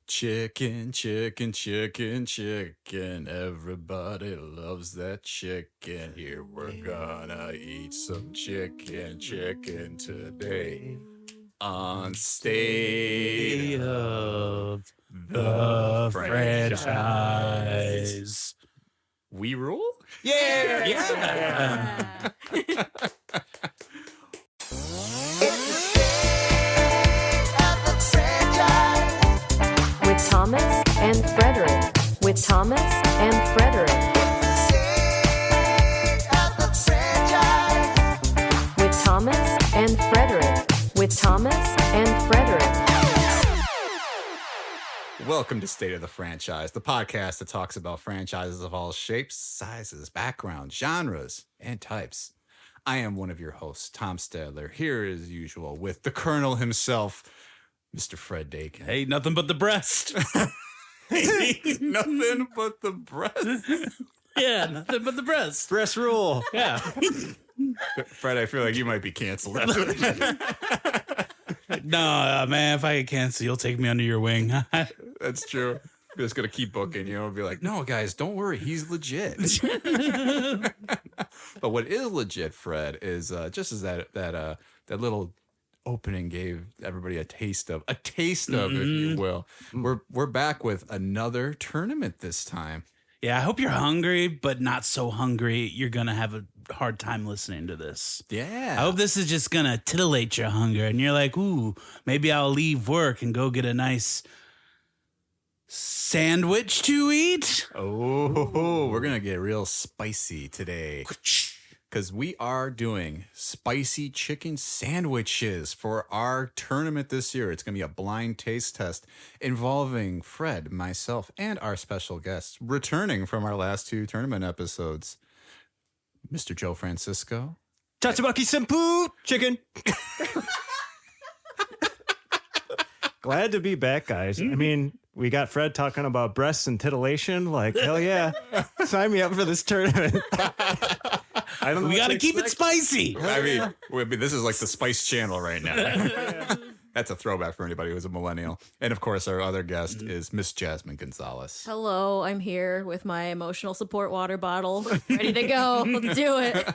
Chicken, chicken, chicken, chicken. Everybody loves that chicken. Here we're gonna eat some chicken, chicken today. On State of the Franchise. We rule? Yeah! Yeah. With Thomas and Frederick. With Thomas and Frederick. With Thomas and Frederick. With Thomas and Frederick. Welcome to State of the Franchise, the podcast that talks about franchises of all shapes, sizes, backgrounds, genres, and types. I am one of your hosts, Tom Stadler, here as usual with the Colonel himself, Mr. Fred Dakin. Hey, nothing but the breast. Nothing but the breast. Yeah, nothing but the breast. Breast rule. Yeah. Fred, I feel like you might be canceled. No, man, if I get canceled, you'll take me under your wing. That's true. We're just going to keep booking, you know, and be like, no, guys, don't worry. He's legit. But what is legit, Fred, is just as that little opening gave everybody a taste of, if you will. We're back with another tournament this time. Yeah, I hope you're hungry, but not so hungry you're going to have a hard time listening to this. Yeah. I hope this is just going to titillate your hunger, and you're like, ooh, maybe I'll leave work and go get a nice sandwich to eat. Oh, we're going to get real spicy today. Because we are doing spicy chicken sandwiches for our tournament this year. It's going to be a blind taste test involving Fred, myself, and our special guest returning from our last two tournament episodes, Mr. Joe Francisco. Tatsumaki Senpu chicken. Glad to be back, guys. I mean, we got Fred talking about breasts and titillation. Like, hell yeah. Sign me up for this tournament. I don't know. We got to keep it spicy. I mean, this is like the Spice Channel right now. That's a throwback for anybody who's a millennial. And of course, our other guest is Miss Jasmine Gonzalez. Hello, I'm here with my emotional support water bottle, ready to go. Let's do it.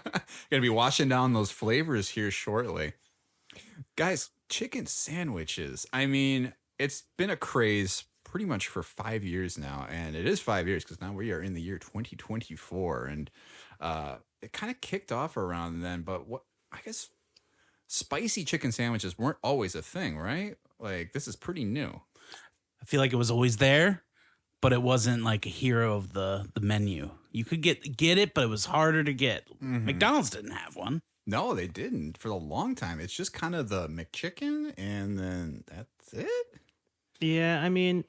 Gonna be washing down those flavors here shortly. Guys, chicken sandwiches. I mean, it's been a craze pretty much for 5 years now. And it is 5 years because now we are in the year 2024. And it kind of kicked off around then. But I guess spicy chicken sandwiches weren't always a thing, right? Like, this is pretty new. I feel like it was always there, but it wasn't like a hero of the menu. You could get it, but it was harder to get. Mm-hmm. McDonald's didn't have one. No, they didn't for a long time. It's just kind of the McChicken, and then that's it. Yeah, I mean,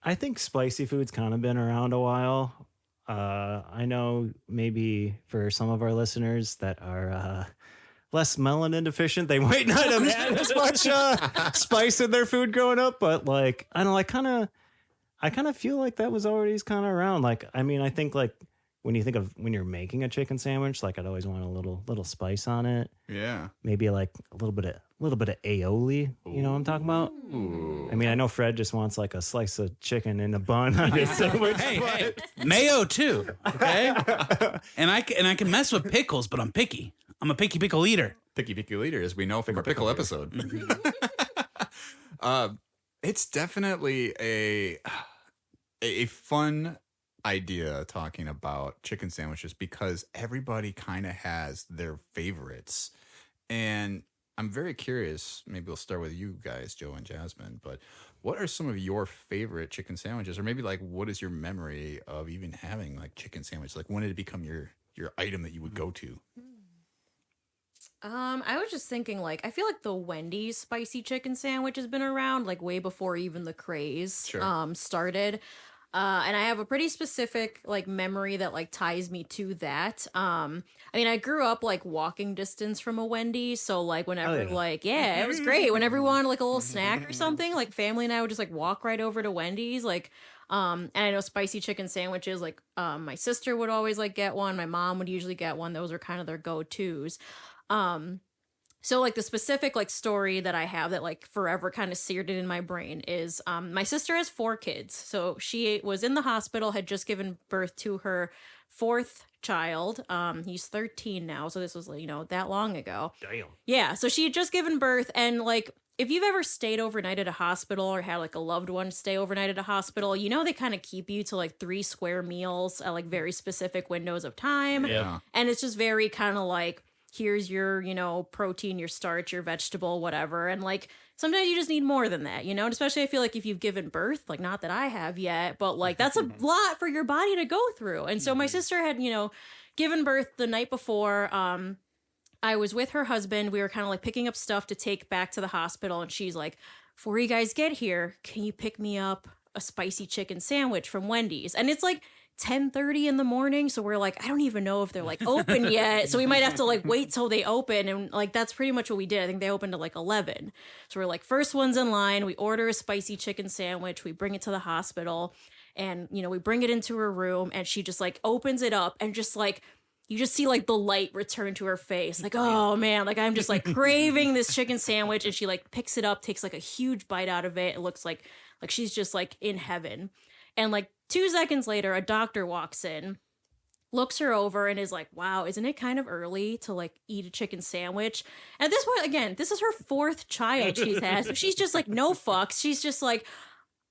I think spicy food's kind of been around a while. I know maybe for some of our listeners that are less melanin deficient, they might not have had as much spice in their food growing up, but like, I don't know, I kind of feel like that was already kind of around. Like, I mean, I think like when you think of when you're making a chicken sandwich, like I'd always want a little spice on it. Yeah. Maybe like a little bit of aioli. You know what I'm talking about? Ooh. I mean, I know Fred just wants like a slice of chicken in a bun on his sandwich. Hey, mayo too. Okay, and I can mess with pickles, but I'm picky. I'm a picky pickle eater. Picky leader, as we know from our pickle episode. It's definitely a fun idea talking about chicken sandwiches because everybody kind of has their favorites. And I'm very curious, maybe we'll start with you guys, Joe and Jasmine, but what are some of your favorite chicken sandwiches? Or maybe like what is your memory of even having like chicken sandwich? Like when did it become your item that you would go to? I was just thinking, like, I feel like the Wendy's spicy chicken sandwich has been around, like, way before even the craze started. And I have a pretty specific, like, memory that, like, ties me to that. I mean, I grew up, like, walking distance from a Wendy's, so, like, whenever, it was great. Whenever we wanted, like, a little snack or something, like, family and I would just, like, walk right over to Wendy's, like, and I know spicy chicken sandwiches, like, my sister would always, like, get one. My mom would usually get one. Those were kind of their go-tos. So like the specific like story that I have that like forever kind of seared it in my brain is my sister has 4 kids. So she was in the hospital, had just given birth to her 4th child. He's 13 now, so this was, you know, that long ago. Damn. Yeah, so she had just given birth, and like if you've ever stayed overnight at a hospital or had like a loved one stay overnight at a hospital, you know they kind of keep you to like 3 square meals at like very specific windows of time. Yeah. And it's just very kind of like, here's your, you know, protein, your starch, your vegetable, whatever. And like sometimes you just need more than that, you know, and especially I feel like if you've given birth, like not that I have yet, but like that's a lot for your body to go through. And so my sister had, you know, given birth the night before. I was with her husband. We were kind of like picking up stuff to take back to the hospital. And she's like, before you guys get here, can you pick me up a spicy chicken sandwich from Wendy's? And it's like 10:30 in the morning, so we're like, I don't even know if they're like open yet, so we might have to like wait till they open. And like that's pretty much what we did. I think they opened at like 11, so we're like first ones in line. We order a spicy chicken sandwich, we bring it to the hospital, and you know, we bring it into her room, and she just like opens it up, and just like you just see like the light return to her face, like, oh man, like I'm just like craving this chicken sandwich. And she like picks it up, takes like a huge bite out of it. It looks like she's just like in heaven. And like 2 seconds later, a doctor walks in, looks her over, and is like, wow, isn't it kind of early to like eat a chicken sandwich? And at this point, again, this is her 4th child she's had. So she's just like, no fucks. She's just like,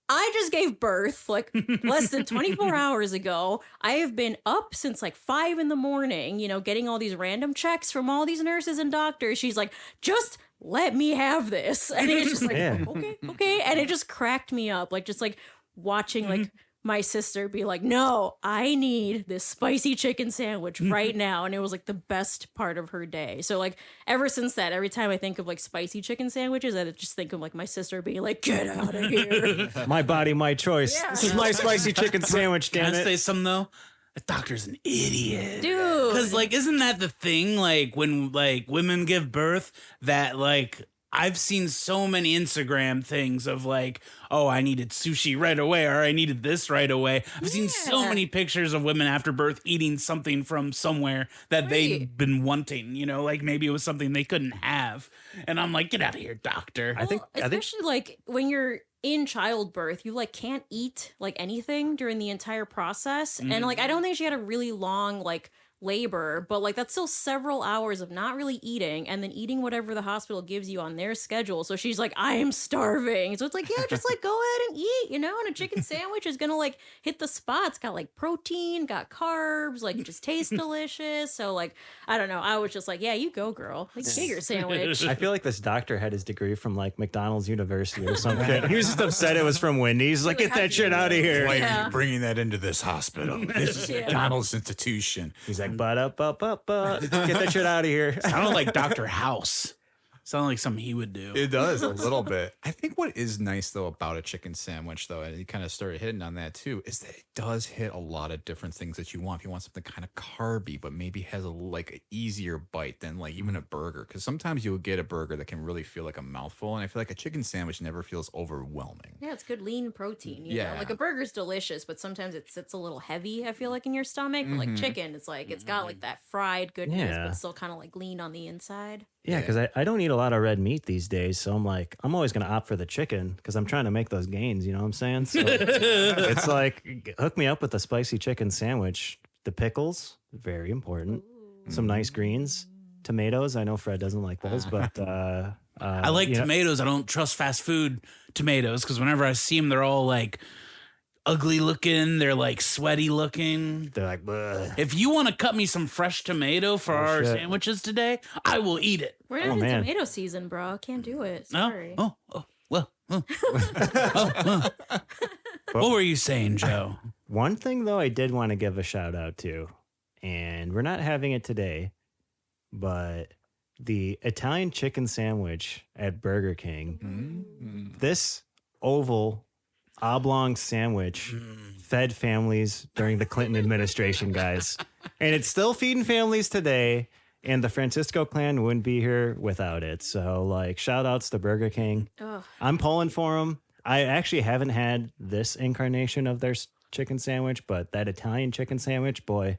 I just gave birth like less than 24 hours ago. I have been up since like 5 in the morning, you know, getting all these random checks from all these nurses and doctors. She's like, just let me have this. And it's just like, okay. And it just cracked me up. Like, just like watching like my sister be like, no, I need this spicy chicken sandwich right now. And it was like the best part of her day. So like ever since that, every time I think of like spicy chicken sandwiches, I just think of like my sister being like, get out of here. My body, my choice. Yeah. This is my spicy chicken sandwich, Can damn I say it. something though? The doctor's an idiot. Dude. Because like, isn't that the thing? Like when like women give birth, that like I've seen so many Instagram things of like, oh, I needed sushi right away, or I needed this right away. I've seen so many pictures of women after birth eating something from somewhere that they've been wanting, you know, like maybe it was something they couldn't have. And I'm like, get out of here, doctor. I think Especially like when you're in childbirth, you like can't eat like anything during the entire process. And like I don't think she had a really long like labor, but like that's still several hours of not really eating and then eating whatever the hospital gives you on their schedule. So she's like, I am starving. So it's like, yeah, just like go ahead and eat, you know, and a chicken sandwich is gonna like hit the spots. Got like protein, got carbs, like it just tastes delicious. So like, I don't know. I was just like, yeah, you go, girl. Like get your sandwich. I feel like this doctor had his degree from like McDonald's University or something. He was just upset it was from Wendy's. He's like, get that shit out of here. Why are Yeah. you bringing that into this hospital? This is Yeah. McDonald's institution. He's like, get that shit out of here. Sounded like Dr. House. Sounded like something he would do. It does a little bit. I think what is nice though about a chicken sandwich, though, and you kind of started hitting on that too, is that it does hit a lot of different things that you want. If you want something kind of carby, but maybe has a like an easier bite than like even a burger, because sometimes you'll get a burger that can really feel like a mouthful, and I feel like a chicken sandwich never feels overwhelming. Yeah, it's good lean protein. You Yeah. know? Like a burger's delicious, but sometimes it sits a little heavy, I feel like, in your stomach. But like chicken, it's like it's got like that fried goodness, Yeah. but still kind of like lean on the inside. Yeah, because I don't eat a lot of red meat these days. So I'm like, I'm always going to opt for the chicken because I'm trying to make those gains. You know what I'm saying? So it's like, hook me up with a spicy chicken sandwich. The pickles, very important. Some nice greens. Tomatoes. I know Fred doesn't like those, but I like you know- tomatoes. I don't trust fast food tomatoes because whenever I see them, they're all like ugly looking. They're like sweaty looking. They're like, bleh. If you want to cut me some fresh tomato for our shit. sandwiches today, I will eat it. We're not Oh, in man. tomato season, bro. Can't do it. No? Sorry. Oh, well. What were you saying, Joe? One thing, though, I did want to give a shout out to, and we're not having it today, but the Italian chicken sandwich at Burger King. This oval, oblong sandwich fed families during the Clinton administration, guys. And it's still feeding families today. And the Francisco clan wouldn't be here without it. So, like, shout outs to Burger King. Ugh. I'm pulling for them. I actually haven't had this incarnation of their chicken sandwich, but that Italian chicken sandwich, boy,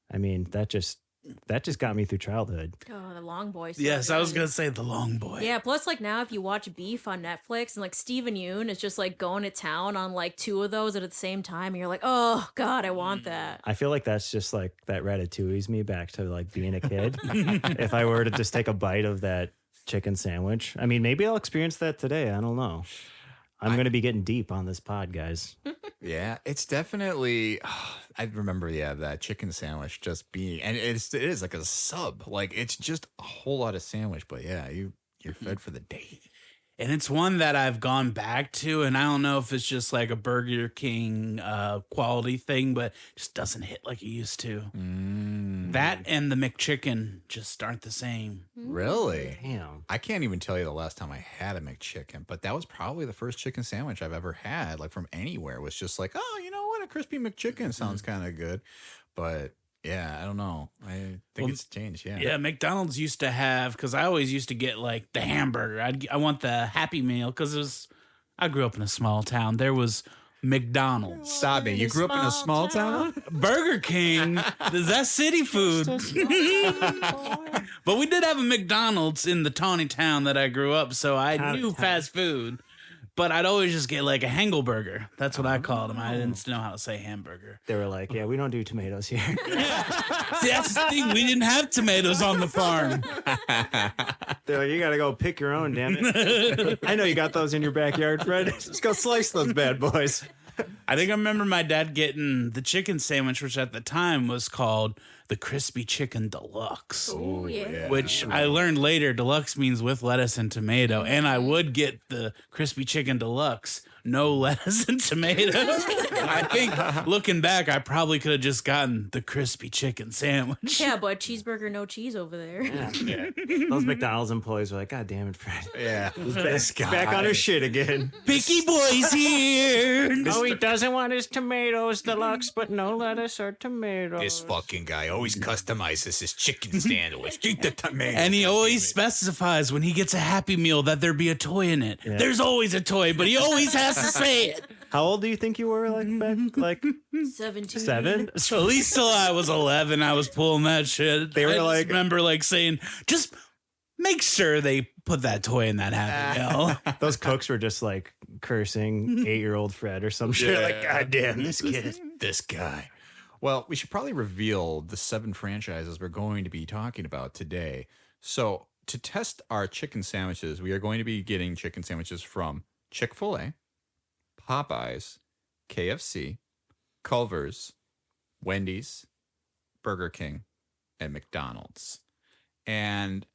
I mean, that just That just got me through childhood. Oh, the long boy. So Yes, I was good. gonna say the long boy. Yeah, plus like now if you watch Beef on Netflix and like Steven Yeun is just like going to town on like 2 of those at the same time and you're like, oh God, I want that. I feel like that's just like that ratatouille's me back to like being a kid. If I were to just take a bite of that chicken sandwich, I mean, maybe I'll experience that today. I don't know. I'm going to be getting deep on this pod, guys. Yeah, it's definitely. I remember, that chicken sandwich just being, and it is like a sub. Like it's just a whole lot of sandwich, but yeah, you're fed for the day. And it's one that I've gone back to, and I don't know if it's just like a Burger King quality thing, but it just doesn't hit like it used to. That and the McChicken just aren't the same. Really? Damn. I can't even tell you the last time I had a McChicken, but that was probably the first chicken sandwich I've ever had, like from anywhere. It was just like, oh, you know what, a crispy McChicken sounds kind of good, but. Yeah, I don't know. I think it's changed. Yeah, McDonald's used to have, because I always used to get like the hamburger. I want the Happy Meal because I grew up in a small town. There was McDonald's. Stop it. You grew up in a small town? Burger King. Is that city food? But we did have a McDonald's in the tawny town that I grew up, so I knew fast food. But I'd always just get like a Hangelburger. That's what I called them. I didn't know how to say hamburger. They were like, yeah, we don't do tomatoes here. See, that's the thing. We didn't have tomatoes on the farm. They're like, you got to go pick your own, damn it. I know you got those in your backyard, Fred. Just go slice those bad boys. I think I remember my dad getting the chicken sandwich, which at the time was called the Crispy Chicken Deluxe. Oh, yeah. Which I learned later, deluxe means with lettuce and tomato. And I would get the Crispy Chicken Deluxe, no lettuce and tomato. I think looking back, I probably could have just gotten the Crispy Chicken sandwich. Yeah, but cheeseburger, no cheese over there. Yeah. Those McDonald's employees were like, God damn it, Fred. Yeah. This guy. Back on his shit again. Picky boys here. Oh, he doesn't want his tomatoes deluxe, but no lettuce or tomatoes. This fucking guy always customizes his chicken sandwich. Keep the tomato. And he always specifies when he gets a Happy Meal that there be a toy in it. Yeah. There's always a toy, but he always has to say it. How old do you think you were like back? Like 17. 7? So at least till I was 11, I was pulling that shit. They were I just like- remember like saying, just make sure they put that toy in that Happy Meal. Those cooks were just like cursing 8-year-old Fred or some shit. Like, God damn, this kid. This guy. Well, we should probably reveal the 7 franchises we're going to be talking about today. So, to test our chicken sandwiches, we are going to be getting chicken sandwiches from Chick-fil-A, Popeyes, KFC, Culver's, Wendy's, Burger King, and McDonald's. And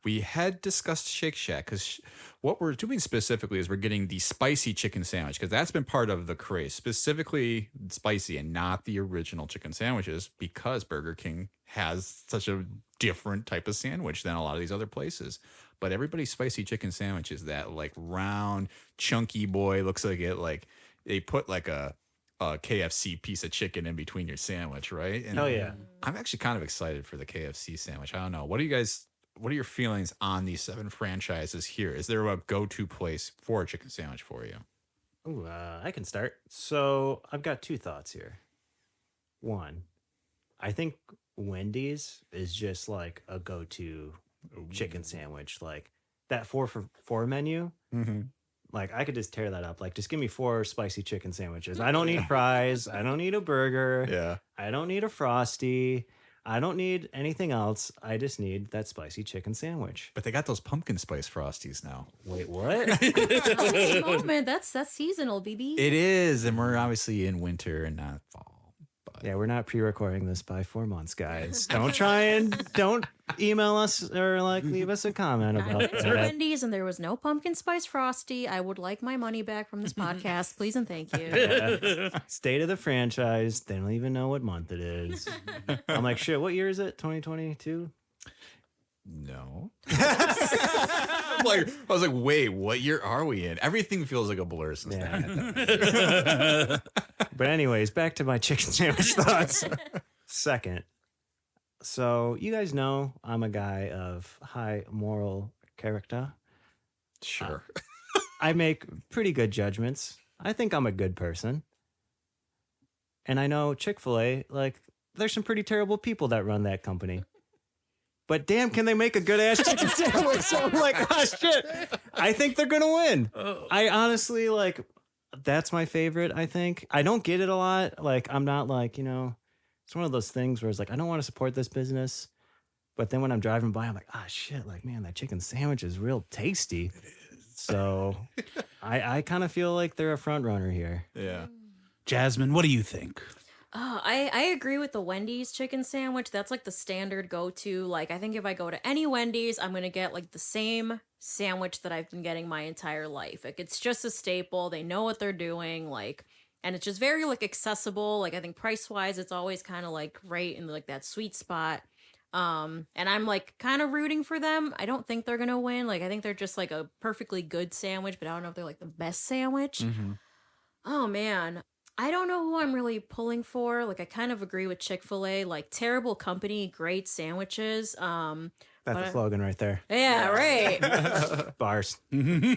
we had discussed Shake Shack because what we're doing specifically is we're getting the spicy chicken sandwich because that's been part of the craze, specifically spicy and not the original chicken sandwiches because Burger King has such a different type of sandwich than a lot of these other places. But everybody's spicy chicken sandwich is that like round, chunky boy. Looks like it like they put like a KFC piece of chicken in between your sandwich, right? And Hell yeah. I'm actually kind of excited for the KFC sandwich. I don't know. What are your feelings on these 7 franchises here? Is there a go-to place for a chicken sandwich for you? Ooh, I can start. So I've got 2 thoughts here. 1, I think Wendy's is just like a go-to chicken sandwich. Like that 4 for $4 menu. Mm-hmm. Like I could just tear that up. Like just give me 4 spicy chicken sandwiches. I don't need fries. I don't need a burger. Yeah. I don't need a Frosty. I don't need anything else. I just need that spicy chicken sandwich. But they got those pumpkin spice Frosties now. Wait, what? Oh, moment. That's seasonal, BB. It is, and we're obviously in winter and not fall. But Yeah, we're not pre-recording this by 4 months, guys. Don't email us or like leave us a comment I about went to that. Wendy's and there was no pumpkin spice frosty. I would like my money back from this podcast, please and thank you. Yeah. State of the franchise. They don't even know what month it is. I'm like, shit, what year is it? 2022? no. I was like, wait, what year are we in? Everything feels like a blur since then. But anyways, back to my chicken sandwich thoughts. Second, so you guys know I'm a guy of high moral character. Sure. I make pretty good judgments. I think I'm a good person. And I know Chick-fil-A, like, there's some pretty terrible people that run that company. but damn, can they make a good ass chicken sandwich? So I'm like, oh shit, I think they're gonna win. I honestly like, that's my favorite. I think I don't get it a lot. Like, I'm not like, it's one of those things where it's like, I don't want to support this business, but then when I'm driving by, I'm like, ah, shit, like, man, that chicken sandwich is real tasty. So I kind of feel like they're a front runner here. Yeah. Jasmine, what do you think? I agree with the Wendy's chicken sandwich. That's like the standard go-to. Like, I think if I go to any Wendy's, I'm going to get like the same sandwich that I've been getting my entire life. Like, it's just a staple. They know what they're doing. Like, and it's just very like accessible. Like, I think price-wise, it's always kind of like right in like that sweet spot. And I'm like kind of rooting for them. I don't think they're going to win. Like, I think they're just like a perfectly good sandwich, but I don't know if they're like the best sandwich. Oh man. I don't know who I'm really pulling for. Like, I kind of agree with Chick-fil-A. Like, terrible company, great sandwiches. That's the slogan right there. Yeah, right. Bars. I'm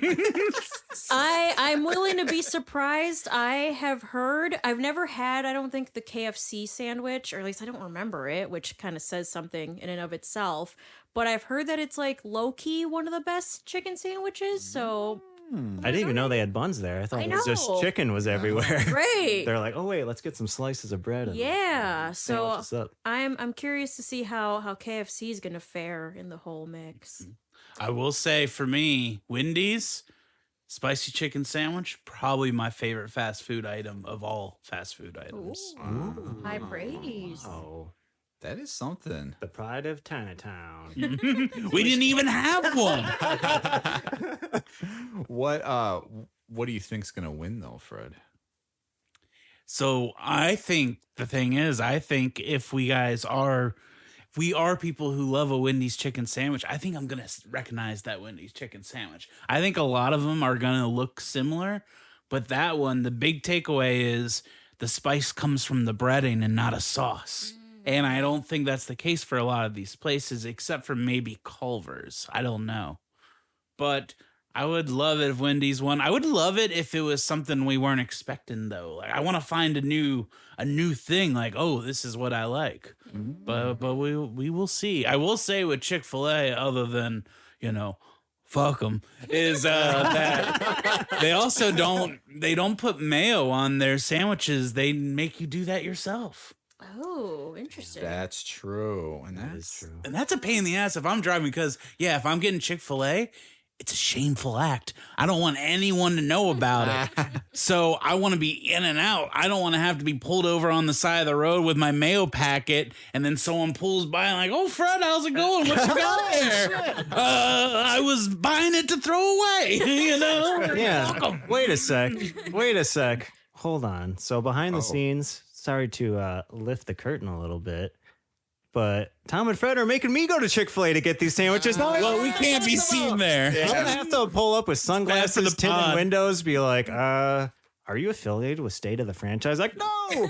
willing to be surprised. I've never had, I don't think, the KFC sandwich, or at least I don't remember it, which kind of says something in and of itself. But I've heard that it's like low-key one of the best chicken sandwiches. So I didn't even know they had buns there. I thought it was just chicken was everywhere. Right. They're like, oh wait, let's get some slices of bread. Yeah. So sandwich this up. I'm curious to see how KFC is gonna fare in the whole mix. I will say for me, Wendy's spicy chicken sandwich, probably my favorite fast food item of all fast food items. Ooh, high praise. Oh, That is something. the pride of Chinatown. We didn't even have one. What do you think's gonna win though, Fred? So I think the thing is, I think if we are people who love a Wendy's chicken sandwich, I think I'm going to recognize that Wendy's chicken sandwich. I think a lot of them are going to look similar, but that one, the big takeaway is the spice comes from the breading and not a sauce. And I don't think that's the case for a lot of these places, except for maybe Culver's. I don't know. But I would love it if Wendy's won. I would love it if it was something we weren't expecting, though. Like, I want to find a new thing. Like, oh, this is what I like. But we will see. I will say with Chick-fil-A, other than fuck them, is that they also don't put mayo on their sandwiches. They make you do that yourself. Oh, interesting. That's true, and That is true. And that's a pain in the ass if I'm driving, because if I'm getting Chick-fil-A, it's a shameful act. I don't want anyone to know about it. So I want to be in and out. I don't want to have to be pulled over on the side of the road with my mayo packet, and then someone pulls by and like, oh, Fred, how's it going? What you got there? I was buying it to throw away. Yeah. Wait a sec. Hold on. So behind the scenes, sorry to lift the curtain a little bit, but Tom and Fred are making me go to Chick-fil-A to get these sandwiches. Well, we can't be seen there. I'm gonna have to pull up with sunglasses, tinted pod. windows, be like, are you affiliated with State of the Franchise? Like, no,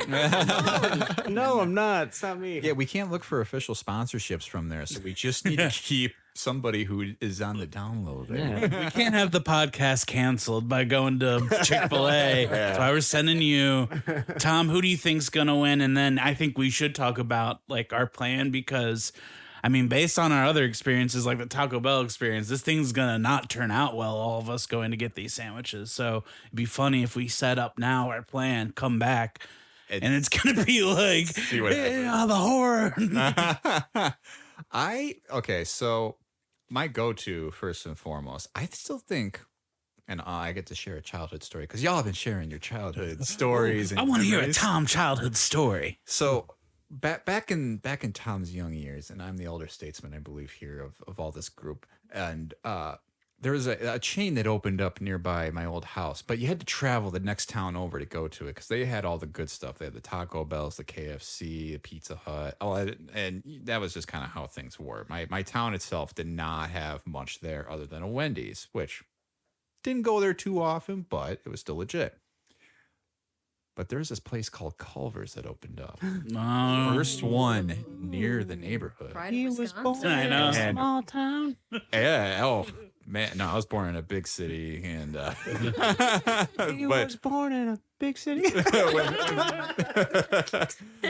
no, I'm not. It's not me. Yeah, we can't look for official sponsorships from there, so we just need to keep somebody who is on the download there. Yeah. We can't have the podcast canceled by going to Chick-fil-A. So I was sending you, Tom, who do you think's going to win? And then I think we should talk about like our plan, because I mean, based on our other experiences, like the Taco Bell experience, this thing's going to not turn out well, all of us going to get these sandwiches. So it'd be funny if we set up now our plan, come back, and it's going to be like, the horror. So my go-to, first and foremost, I still think, and I get to share a childhood story, because y'all have been sharing your childhood stories. And I want to hear a memories. Tom childhood story. So back in Tom's young years, and I'm the older statesman, I believe, here of all this group, and there was a chain that opened up nearby my old house, but you had to travel the next town over to go to it, because they had all the good stuff. They had the Taco Bells, the KFC, the Pizza Hut, and that was just kind of how things were. My town itself did not have much there other than a Wendy's, which didn't go there too often, but it was still legit. But there's this place called Culver's that opened up. First one near the neighborhood. Pride of Wisconsin. I know. And Small town. Yeah. Oh, Man, no, I was born in a big city, and He but was born in a big city.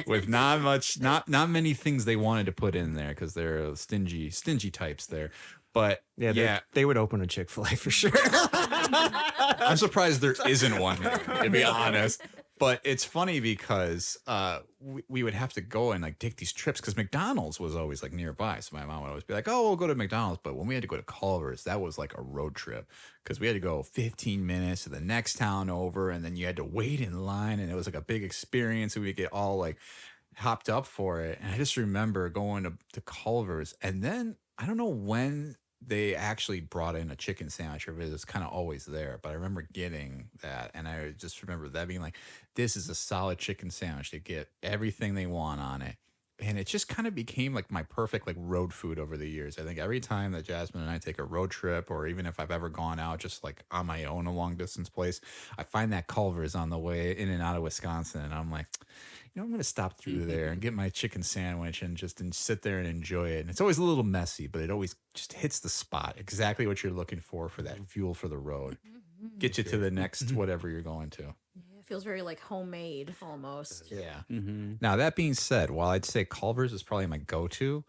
with not many things they wanted to put in there because they're stingy types there. But yeah, they would open a Chick-fil-A for sure. I'm surprised there isn't one here, to be honest. But it's funny because we would have to go and like take these trips because McDonald's was always like nearby. So my mom would always be like, "Oh, we'll go to McDonald's." But when we had to go to Culver's, that was like a road trip because we had to go 15 minutes to the next town over, and then you had to wait in line, and it was like a big experience. And we get all like hopped up for it. And I just remember going to Culver's, and then I don't know when they actually brought in a chicken sandwich, or it was kind of always there. But I remember getting that, and I just remember that being like, this is a solid chicken sandwich. They get everything they want on it. And it just kind of became like my perfect like road food over the years. I think every time that Jasmine and I take a road trip, or even if I've ever gone out just like on my own a long distance place, I find that Culver's on the way in and out of Wisconsin. And I'm like, I'm going to stop through there and get my chicken sandwich and just sit there and enjoy it. And it's always a little messy, but it always just hits the spot. Exactly what you're looking for that fuel for the road. Get you to the next whatever you're going to. It feels very like homemade almost. Yeah. Now, that being said, while I'd say Culver's is probably my go-to,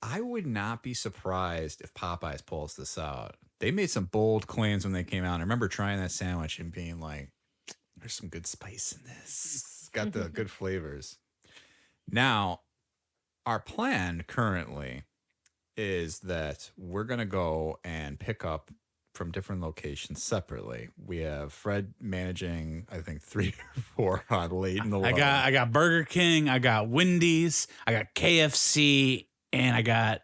I would not be surprised if Popeyes pulls this out. They made some bold claims when they came out. I remember trying that sandwich and being like, there's some good spice in this. Got the good flavors. Now, our plan currently is that we're going to go and pick up from different locations separately. We have Fred managing, I think, 3 or 4 on late in the I got Burger King, I got Wendy's, I got KFC, and I got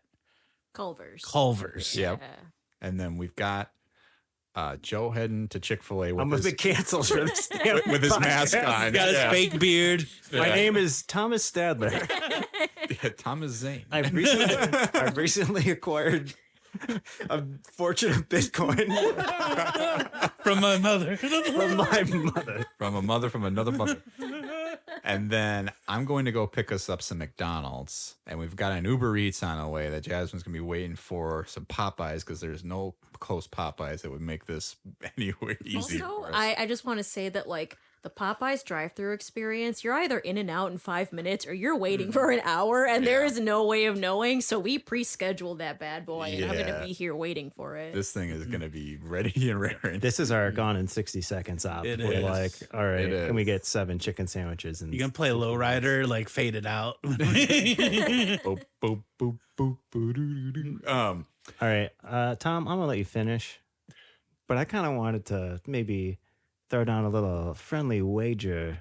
Culver's. Yep. And then we've got Joe heading to Chick-fil-A with I'm gonna be canceled for this with his mask on. got his fake beard. My name is Thomas Stadler. Thomas Zane. I've recently acquired a fortune of Bitcoin From my mother. from my mother. From a mother from another mother. And then I'm going to go pick us up some McDonald's. And we've got an Uber Eats on the way that Jasmine's going to be waiting for some Popeyes because there's no close Popeyes that would make this anywhere easy. Also, for us. I just want to say that like the Popeyes drive-through experience, you're either in and out in 5 minutes or you're waiting for an hour, and there is no way of knowing. So we pre-scheduled that bad boy, and I'm gonna be here waiting for it. This thing is going to be ready and raring. This is our gone in 60 seconds op. It We're is. like, all right, It can we is. get 7 chicken sandwiches? And You gonna play Lowrider, like fade it out? Boop, boop, boop, boop, boo, doo, doo, doo. all right, Tom, I'm gonna let you finish, but I kind of wanted to maybe throw down a little friendly wager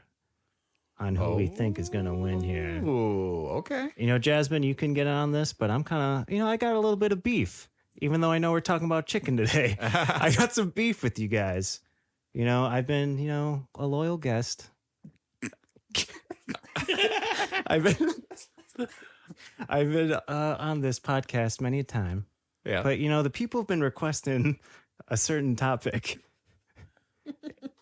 on who we think is gonna win here. Ooh, okay. Jasmine, you can get on this, but I'm kind of, I got a little bit of beef, even though I know we're talking about chicken today. I got some beef with you guys. I've been, a loyal guest. I've been on this podcast many a time. Yeah. But the people have been requesting a certain topic.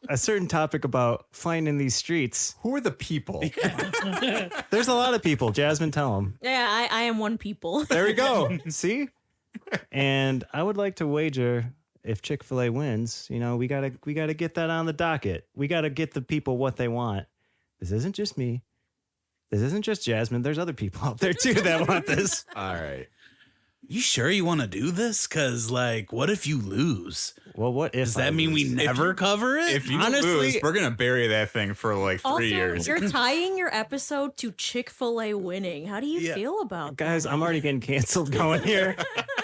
A certain topic about flying in these streets. Who are the people? There's a lot of people. Jasmine, tell them. Yeah, I am one people. There we go. See? And I would like to wager if Chick-fil-A wins, we gotta get that on the docket. We gotta get the people what they want. This isn't just me. This isn't just Jasmine. There's other people out there too that want this. All right. You sure you want to do this? Cause like, what if you lose? Well, what if Does that mean we lose? never cover it? If you Honestly- lose, we're going to bury that thing for like 3 Also, years. you're tying your episode to Chick-fil-A winning. How do you feel about Guys, that? I'm already getting canceled going here.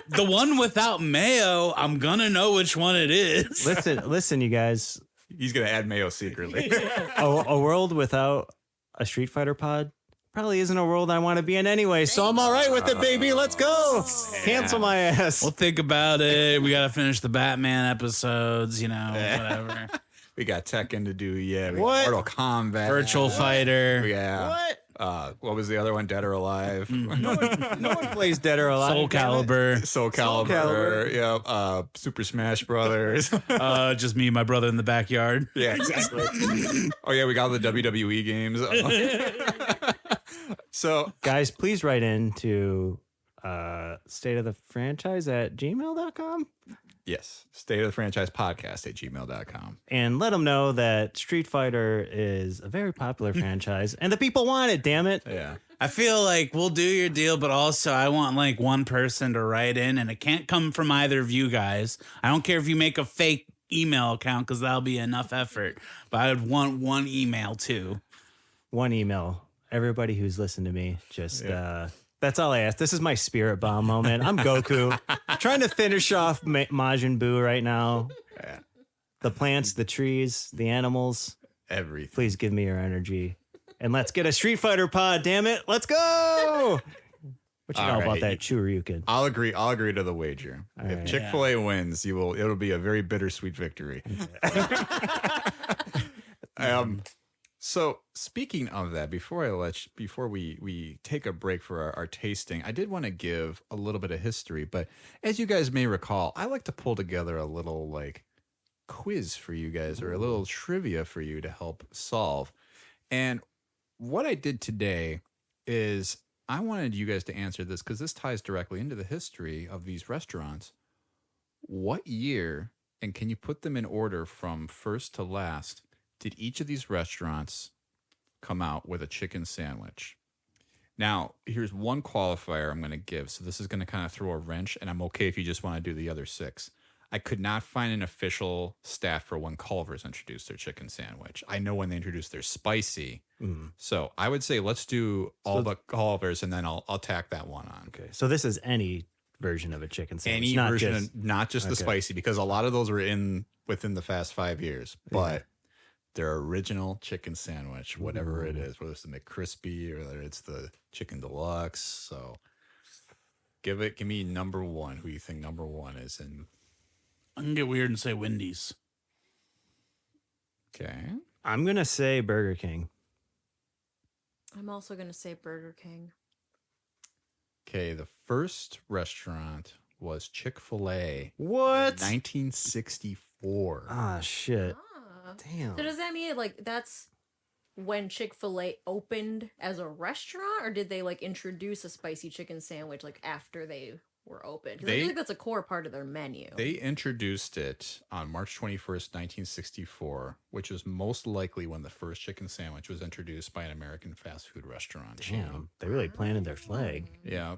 The one without mayo, I'm gonna know which one it is. Listen, you guys. He's going to add mayo secretly. A world without a Street Fighter pod probably isn't a world I want to be in anyway. So I'm all right with it, baby. Let's go. Cancel my ass. We'll think about it. We gotta finish the Batman episodes, whatever. We got Tekken to do. Yeah. We What? got Mortal Kombat. Virtual Fighter. Yeah. What? What was the other one? Dead or Alive? No one plays Dead or Alive. Soul Calibur. Soul Calibur. Calibur. Yeah. Super Smash Brothers. Just me and my brother in the backyard. Yeah, exactly. Oh yeah, we got the WWE games. So Guys, please write in to state of the franchise at gmail.com. Yes. State of the Franchise Podcast at gmail.com. And let them know that Street Fighter is a very popular franchise and the people want it, damn it. Yeah. I feel like we'll do your deal, but also I want like one person to write in, and it can't come from either of you guys. I don't care if you make a fake email account because that'll be enough effort, but I would want one email too. One email. Everybody who's listened to me, just that's all I ask. This is my spirit bomb moment. I'm Goku, trying to finish off Majin Buu right now. Yeah. The plants, the trees, the animals. Everything. Please give me your energy. And let's get a Street Fighter pod, damn it. Let's go. What you know about that Churyukin? I'll agree to the wager. All if right. Chick-fil-A wins, it'll be a very bittersweet victory. So speaking of that, before we take a break for our tasting, I did want to give a little bit of history, but as you guys may recall, I like to pull together a little like quiz for you guys or a little trivia for you to help solve. And what I did today is I wanted you guys to answer this because this ties directly into the history of these restaurants. What year, and can you put them in order from first to last, did each of these restaurants come out with a chicken sandwich? Now, here's one qualifier I'm going to give. So this is going to kind of throw a wrench, and I'm okay if you just want to do the other 6. I could not find an official stat for when Culver's introduced their chicken sandwich. I know when they introduced their spicy. So I would say let's do all the Culver's, and then I'll tack that one on. Okay. So this is any version of a chicken sandwich. Any version, not just the spicy, because a lot of those were within the past 5 years. But their original chicken sandwich, whatever it is, whether it's the McCrispy or whether it's the chicken deluxe. So give me number 1. Who you think number 1 is in? I can get weird and say Wendy's. Okay. I'm going to say Burger King. I'm also going to say Burger King. Okay, the first restaurant was Chick-fil-A. What? 1964. Ah, shit. Ah. Damn. So does that mean like that's when Chick-fil-A opened as a restaurant, or did they like introduce a spicy chicken sandwich like after they were open? Because I feel like that's a core part of their menu. They introduced it on March 21st, 1964, which was most likely when the first chicken sandwich was introduced by an American fast food restaurant chain. Damn. They really planted their flag. Yeah.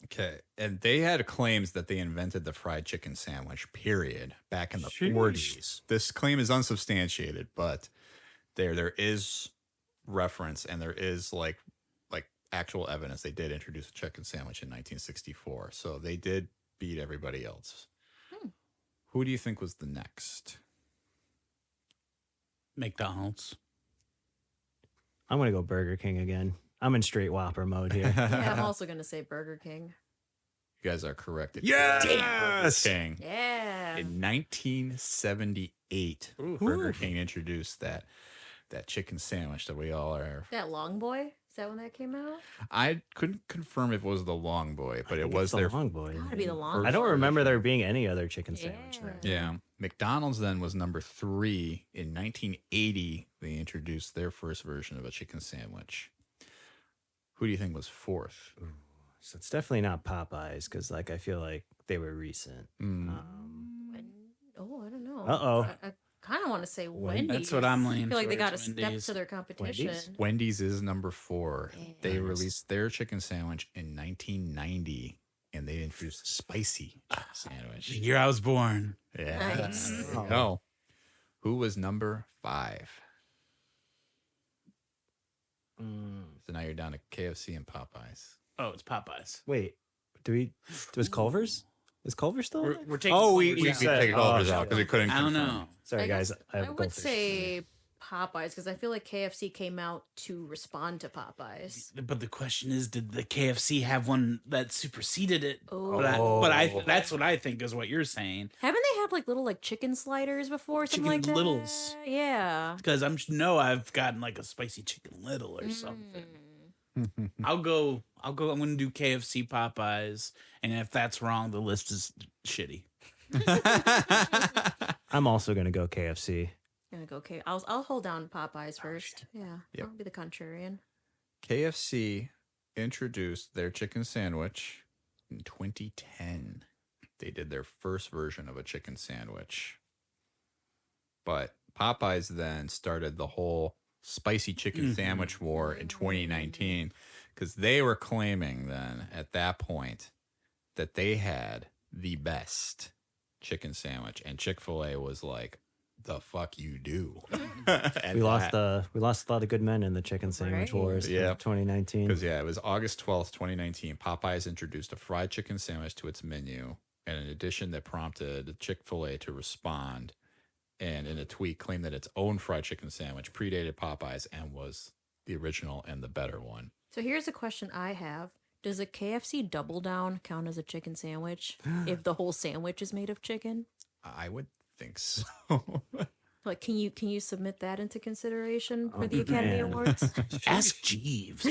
Okay. And they had claims that they invented the fried chicken sandwich, period, back in the 40s. This claim is unsubstantiated, but there is reference and there is like actual evidence they did introduce a chicken sandwich in 1964. So they did beat everybody else. Who do you think was the next? McDonald's. I'm going to go Burger King again. I'm in straight Whopper mode here. Yeah, I'm also going to say Burger King. You guys are correct. Yes! King. Yeah. In 1978, Burger King introduced that chicken sandwich that we all are. That Long Boy? Is that when that came out? I couldn't confirm if it was the Long Boy, but it was the their Long Boy. Gotta be the Long I don't Boy. remember there being any other chicken sandwich there. Yeah. McDonald's then was number 3. In 1980, they introduced their first version of a chicken sandwich. Who do you think was 4th? So it's definitely not Popeyes because, like, I feel like they were recent. I don't know. Uh-oh. I kind of want to say Wendy's. That's what I'm leaning I feel like they got to towards, step Wendy's. to their competition. Wendy's is number 4. They released their chicken sandwich in 1990, and they introduced a spicy chicken sandwich. The year I was born. Yeah. Nice. There you go. Who was number 5? So now you're down to KFC and Popeyes. Oh, it's Popeyes. Wait, was Culver's? Is Culver still? We're, there? we're taking. Oh, we Culver's said- out. Take Culver's out because we couldn't. I don't confirm. know. Sorry, I guys. guess I have I would goldfish. say Popeyes because I feel like KFC came out to respond to Popeyes. But the question is, did the KFC have one that superseded it? Oh. But that's what I think is what you're saying. Haven't they had like little like chicken sliders before, something like Chicken that? littles. Yeah. Because I've gotten like a spicy chicken little or something. Mm. I'll go. I'm gonna do KFC, Popeyes, and if that's wrong, the list is shitty. I'm also gonna go KFC. Gonna go okay. I'll hold down Popeyes first. Yeah. Yep. I'll be the contrarian. KFC introduced their chicken sandwich in 2010. they did their first version of a chicken sandwich. But Popeyes then started the whole spicy chicken sandwich war in 2019 because they were claiming then at that point that they had the best chicken sandwich, and Chick-fil-A was like, the fuck you do. We lost a lot of good men in the chicken sandwich wars. Yeah. 2019. Because it was August 12th, 2019. Popeyes introduced a fried chicken sandwich to its menu, and an addition that prompted Chick-fil-A to respond, and in a tweet claimed that its own fried chicken sandwich predated Popeyes and was the original and the better one. So here's a question I have. Does a KFC Double Down count as a chicken sandwich if the whole sandwich is made of chicken? I would think so. Like, can you submit that into consideration for the Academy man. Awards? Ask Jeeves.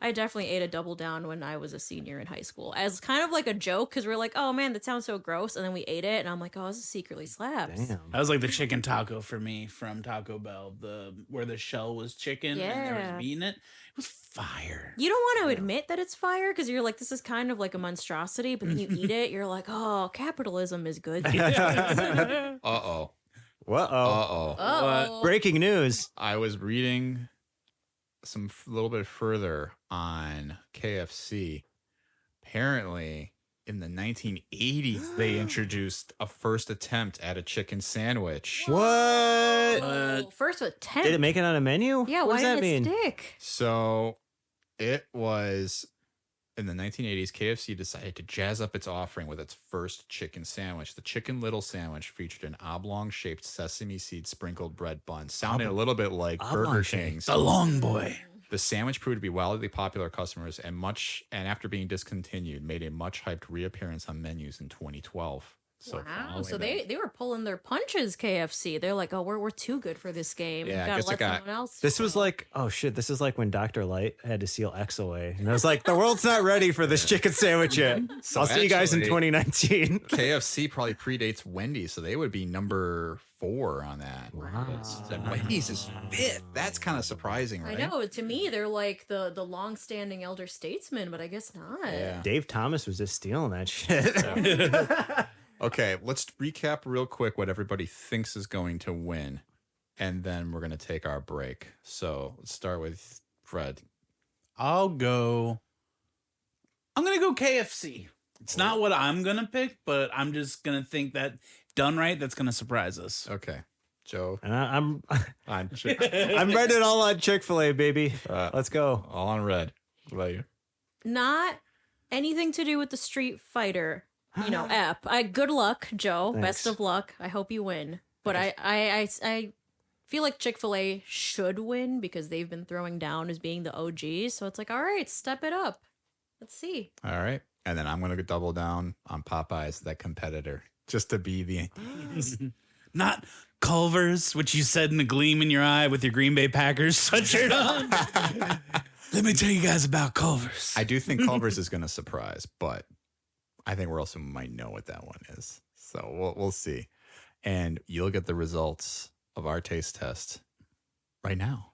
I definitely ate a Double Down when I was a senior in high school as kind of like a joke because we're like, oh man, that sounds so gross. And then we ate it and I'm like, oh, this secretly slaps. Damn. That was like the chicken taco for me from Taco Bell, where the shell was chicken and there Yeah. was meat in it. It was fire. You don't want to admit that it's fire because you're like, this is kind of like a monstrosity, but then you eat it, you're like, oh, capitalism is good. Uh-oh. Uh-oh. Oh, Breaking news. I was reading little bit further on KFC. Apparently, in the 1980s, they introduced a first attempt at a chicken sandwich. What? Oh, first attempt. Did it make it on a menu? Yeah, what why does that didn't mean? it stick? So it was in the 1980s, KFC decided to jazz up its offering with its first chicken sandwich. The Chicken Little sandwich featured an oblong-shaped sesame seed sprinkled bread bun, sounding a little bit like Burger Oblong-shaped. King's. The long boy. The sandwich proved to be wildly popular with customers and after being discontinued, made a much hyped reappearance on menus in 2012. So Wow, so they were pulling their punches, KFC. They're like, oh, we're too good for this game. Yeah, I Gotta guess let it got- someone else. This was like, oh shit, this is like when Dr. Light had to seal X away. And I was like, the world's not ready for this chicken sandwich yet. So I'll see you guys in actually- 2019. KFC probably predates Wendy's, so they would be number 4 on that. Wow. And Wendy's is 5th. That's kind of surprising, right? I know. To me, they're like the long-standing elder statesmen, but I guess not. Yeah. Dave Thomas was just stealing that shit. Okay, let's recap real quick what everybody thinks is going to win, and then we're going to take our break. So let's start with Fred. I'm gonna go KFC. It's not what I'm gonna pick, but I'm just gonna think that done right, that's gonna surprise us. Okay, Joe. And I'm I'm I'm ready all on Chick-fil-A, baby. Let's go. all on red. What about you? Not anything to do with the Street Fighter, app. Good luck, Joe. Thanks. Best of luck. I hope you win. But I feel like Chick-fil-A should win because they've been throwing down as being the OGs. So it's like, all right, step it up. Let's see. All right, and then I'm going to double down on Popeyes, that competitor, just to be the. Not Culver's, which you said in the gleam in your eye with your Green Bay Packers sweatshirt on. Let me tell you guys about Culver's. I do think Culver's is going to surprise, but I think we also might know what that one is. So we'll see. And you'll get the results of our taste test right now.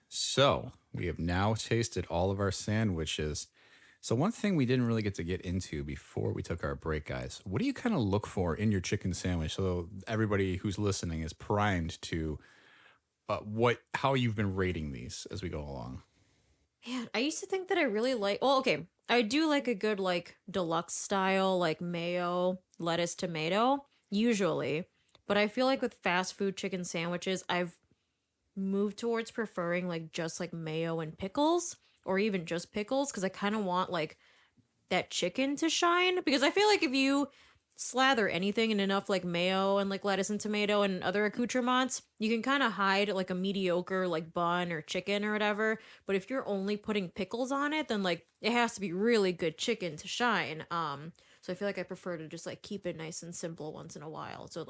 So we have now tasted all of our sandwiches. So one thing we didn't really get into before we took our break, guys, what do you kind of look for in your chicken sandwich? So everybody who's listening is primed to how you've been rating these as we go along. Man, I used to think that I really like. Well, okay, I do like a good deluxe style mayo, lettuce, tomato usually, but I feel like with fast food chicken sandwiches, I've moved towards preferring just mayo and pickles, or even just pickles, because I kind of want that chicken to shine. Because I feel like if you slather anything in enough mayo and lettuce and tomato and other accoutrements, you can kind of hide a mediocre bun or chicken or whatever. But if you're only putting pickles on it, then it has to be really good chicken to shine. So I feel like I prefer to just keep it nice and simple once in a while. So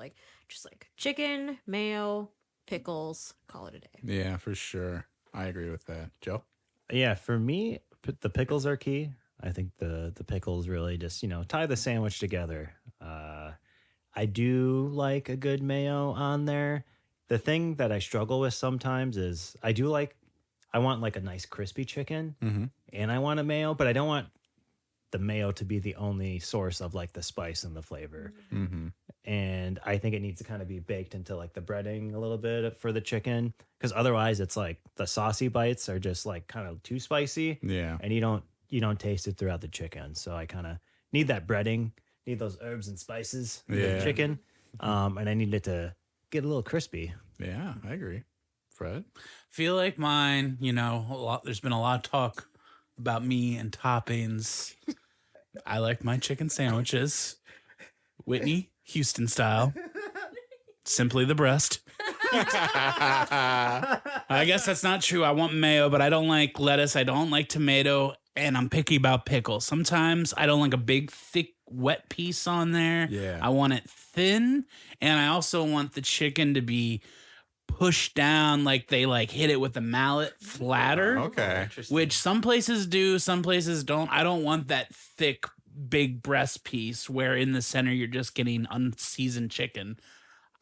just chicken, mayo, pickles, call it a day. Yeah, for sure. I agree with that. Joe? Yeah, for me, the pickles are key. I think the pickles really just, tie the sandwich together. I do like a good mayo on there. The thing that I struggle with sometimes is I want a nice crispy chicken, and I want a mayo, but I don't want the mayo to be the only source of like the spice and the flavor. Mm-hmm. And I think it needs to kind of be baked into like the breading a little bit for the chicken, because otherwise it's like the saucy bites are just like kind of too spicy, Yeah. and you don't taste it throughout the chicken. So I kind of need that breading, need those herbs and spices in Yeah. the chicken, and I need it to get a little crispy. Yeah, I agree. Fred? Feel like mine, there's been a lot of talk about me and toppings. I like my chicken sandwiches. Whitney Houston style. Simply the breast. I guess that's not true. I want mayo, but I don't like lettuce. I don't like tomato, and I'm picky about pickles. Sometimes I don't like a big, thick, wet piece on there. Yeah. I want it thin, and I also want the chicken to be pushed down, like they like hit it with a mallet flatter. Okay. Which some places do, some places don't. I don't want that thick, big breast piece where in the center you're just getting unseasoned chicken.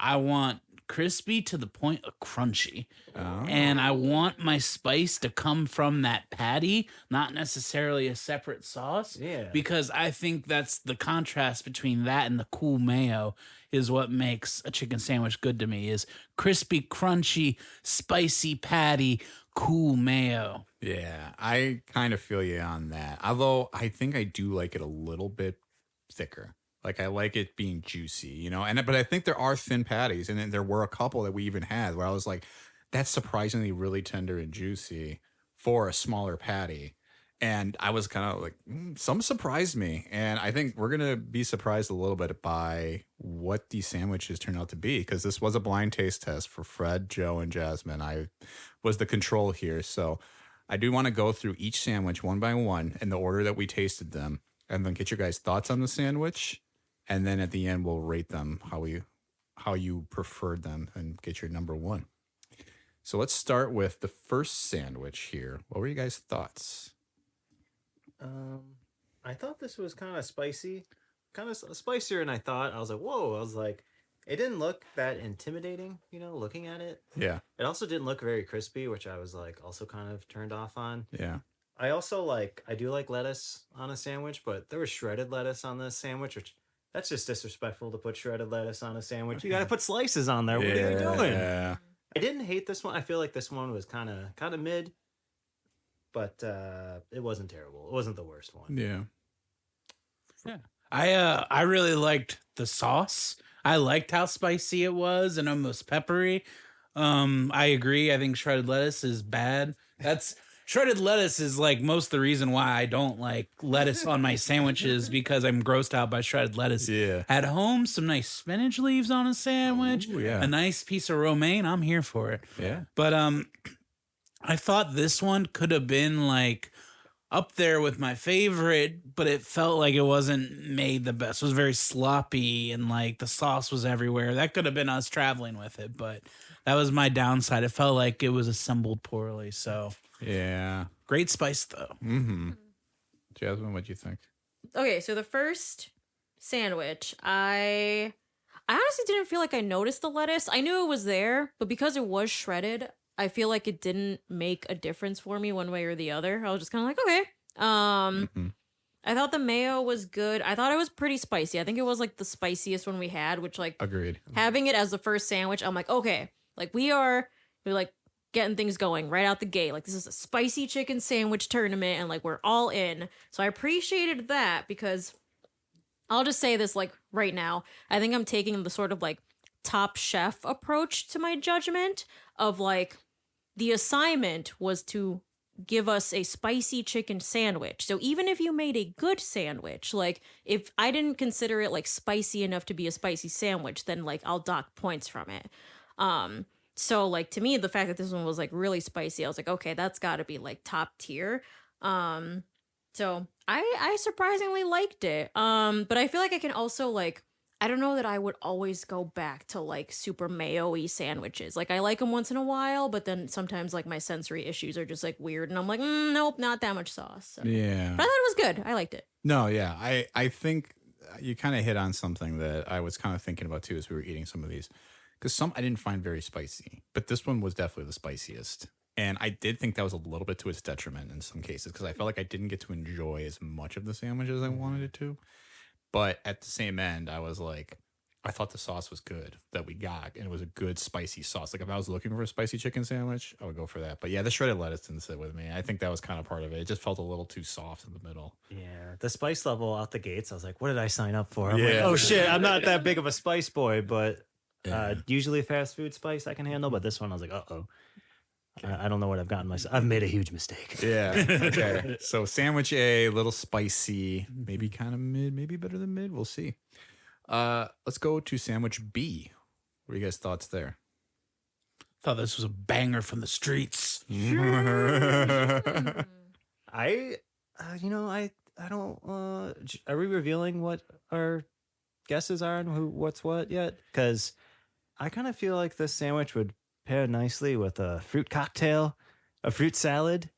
I want crispy to the point of crunchy. Oh. And I want my spice to come from that patty, not necessarily a separate sauce. Yeah. Because I think that's the contrast between that and the cool mayo is what makes a chicken sandwich good to me, is crispy, crunchy, spicy patty, cool mayo. Yeah, I kind of feel you on that. Although I think I do like it a little bit thicker. Like I like it being juicy, but I think there are thin patties, and then there were a couple that we even had where I was like, that's surprisingly really tender and juicy for a smaller patty. And I was kind of like, some surprised me. And I think we're going to be surprised a little bit by what these sandwiches turn out to be, because this was a blind taste test for Fred, Joe, and Jasmine. I was the control here. So I do want to go through each sandwich one by one in the order that we tasted them, and then get your guys' thoughts on the sandwich. And then at the end, we'll rate them how you preferred them and get your number one. So let's start with the first sandwich here. What were you guys' thoughts? I thought this was kind of spicy, kind of spicier than I thought. I was like, whoa. I was like, it didn't look that intimidating, looking at it. Yeah. It also didn't look very crispy, which I was like also kind of turned off on. Yeah. I also I do like lettuce on a sandwich, but there was shredded lettuce on this sandwich, which that's just disrespectful to put shredded lettuce on a sandwich. You got to put slices on there. What are you doing? Yeah. I didn't hate this one. I feel like this one was kind of mid, but it wasn't terrible. It wasn't the worst one. Yeah. Yeah. I really liked the sauce. I liked how spicy it was and almost peppery. I agree. I think shredded lettuce is bad. Shredded lettuce is like most of the reason why I don't like lettuce on my sandwiches, because I'm grossed out by shredded lettuce. Yeah. At home, some nice spinach leaves on a sandwich, Ooh, yeah. a nice piece of romaine. I'm here for it. Yeah. But I thought this one could have been like up there with my favorite, but it felt like it wasn't made the best. It was very sloppy, and like the sauce was everywhere. That could have been us traveling with it, but that was my downside. It felt like it was assembled poorly. So Yeah. great spice though. Mm-hmm. Jasmine, what'd you think? Okay, so the first sandwich, I honestly didn't feel like I noticed the lettuce. I knew it was there, but because it was shredded, I feel like it didn't make a difference for me one way or the other. I was just kind of like, okay. Mm-hmm. I thought the mayo was good. I thought it was pretty spicy. I think it was like the spiciest one we had, which like Agreed. having it as the first sandwich, I'm like, okay, like we're like getting things going right out the gate. Like this is a spicy chicken sandwich tournament, and like we're all in. So I appreciated that, because I'll just say this like right now. I think I'm taking the sort of like Top Chef approach to my judgment of like the assignment was to give us a spicy chicken sandwich. So even if you made a good sandwich, like if I didn't consider it like spicy enough to be a spicy sandwich, then like I'll dock points from it. So like to me, the fact that this one was like really spicy, I was like, okay, that's got to be like top tier. So I surprisingly liked it. But I feel like I can also like, I don't know that I would always go back to like super mayo-y sandwiches. Like I like them once in a while, but then sometimes like my sensory issues are just like weird, and I'm like, nope, not that much sauce. So. Yeah. But I thought it was good. I liked it. No, yeah. I think you kind of hit on something that I was kind of thinking about too as we were eating some of these. Because some I didn't find very spicy, but this one was definitely the spiciest. And I did think that was a little bit to its detriment in some cases because I felt like I didn't get to enjoy as much of the sandwich as I wanted it to. But at the same end, I was like, I thought the sauce was good that we got, and it was a good spicy sauce. Like if I was looking for a spicy chicken sandwich, I would go for that. But yeah, the shredded lettuce didn't sit with me. I think that was kind of part of it. It just felt a little too soft in the middle. Yeah, the spice level out the gates, I was like, what did I sign up for? I'm like, Yeah. oh shit, I'm not that big of a spice boy, but Yeah. usually fast food spice I can handle, but this one I was like, uh-oh. I don't know what I've gotten myself. I've made a huge mistake. Yeah. Okay. So sandwich A, little spicy, maybe kind of mid, maybe better than mid. We'll see. Let's go to sandwich B. What are you guys' thoughts there? Thought this was a banger from the streets. I don't. Are we revealing what our guesses are and what's what yet? Because I kind of feel like this sandwich would pair nicely with a fruit cocktail, a fruit salad.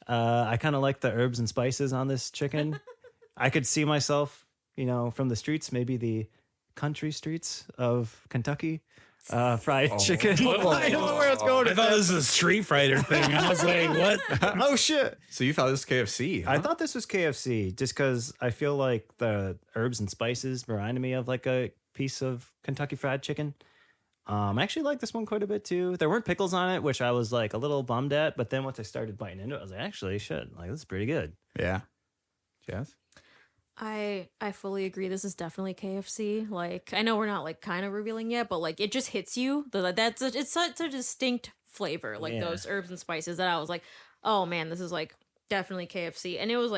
I kind of like the herbs and spices on this chicken. I could see myself, from the streets, maybe the country streets of Kentucky, fried chicken. I don't know where it's going. I thought this was a Street Fighter thing. I was like, what? Oh shit! So you thought this was KFC? Huh? I thought this was KFC just because I feel like the herbs and spices reminded me of like a piece of Kentucky Fried Chicken. I actually like this one quite a bit too. There weren't pickles on it, which I was like a little bummed at. But then once I started biting into it, I was like, actually, shit, like this is pretty good. Yeah. Jazz? I fully agree. This is definitely KFC. Like, I know we're not like kind of revealing yet, but like it just hits you. It's such a distinct flavor, like those herbs and spices, that I was like, oh man, this is like definitely KFC. And it was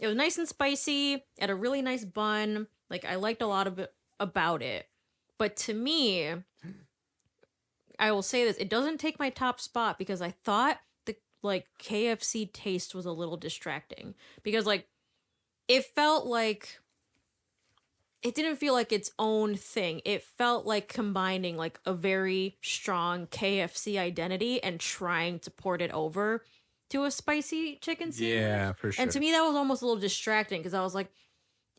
nice and spicy, had a really nice bun. Like I liked a lot of it about it. But to me, I will say this, it doesn't take my top spot because I thought the like KFC taste was a little distracting because like it felt like it didn't feel like its own thing. It felt like combining like a very strong KFC identity and trying to port it over to a spicy chicken sandwich. Yeah, for sure. And to me that was almost a little distracting because I was like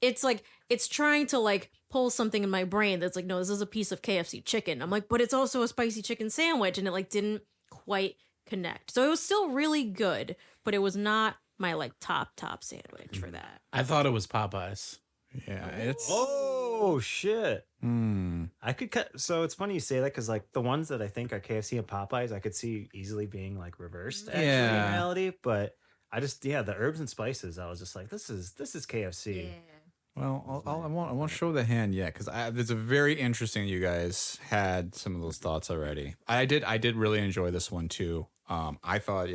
it's trying to like pull something in my brain that's like, no, this is a piece of KFC chicken. I'm like, but it's also a spicy chicken sandwich, and it like didn't quite connect. So it was still really good, but it was not my like top sandwich for that. I thought it was Popeyes. Yeah, it's Oh shit! I could cut. So it's funny you say that because like the ones that I think are KFC and Popeyes, I could see easily being like reversed. Actually, in reality, but I just the herbs and spices. I was just like, this is KFC. Yeah. well. I won't show the hand yet because it's a very interesting. You guys had some of those thoughts already. I did really enjoy this one too. I thought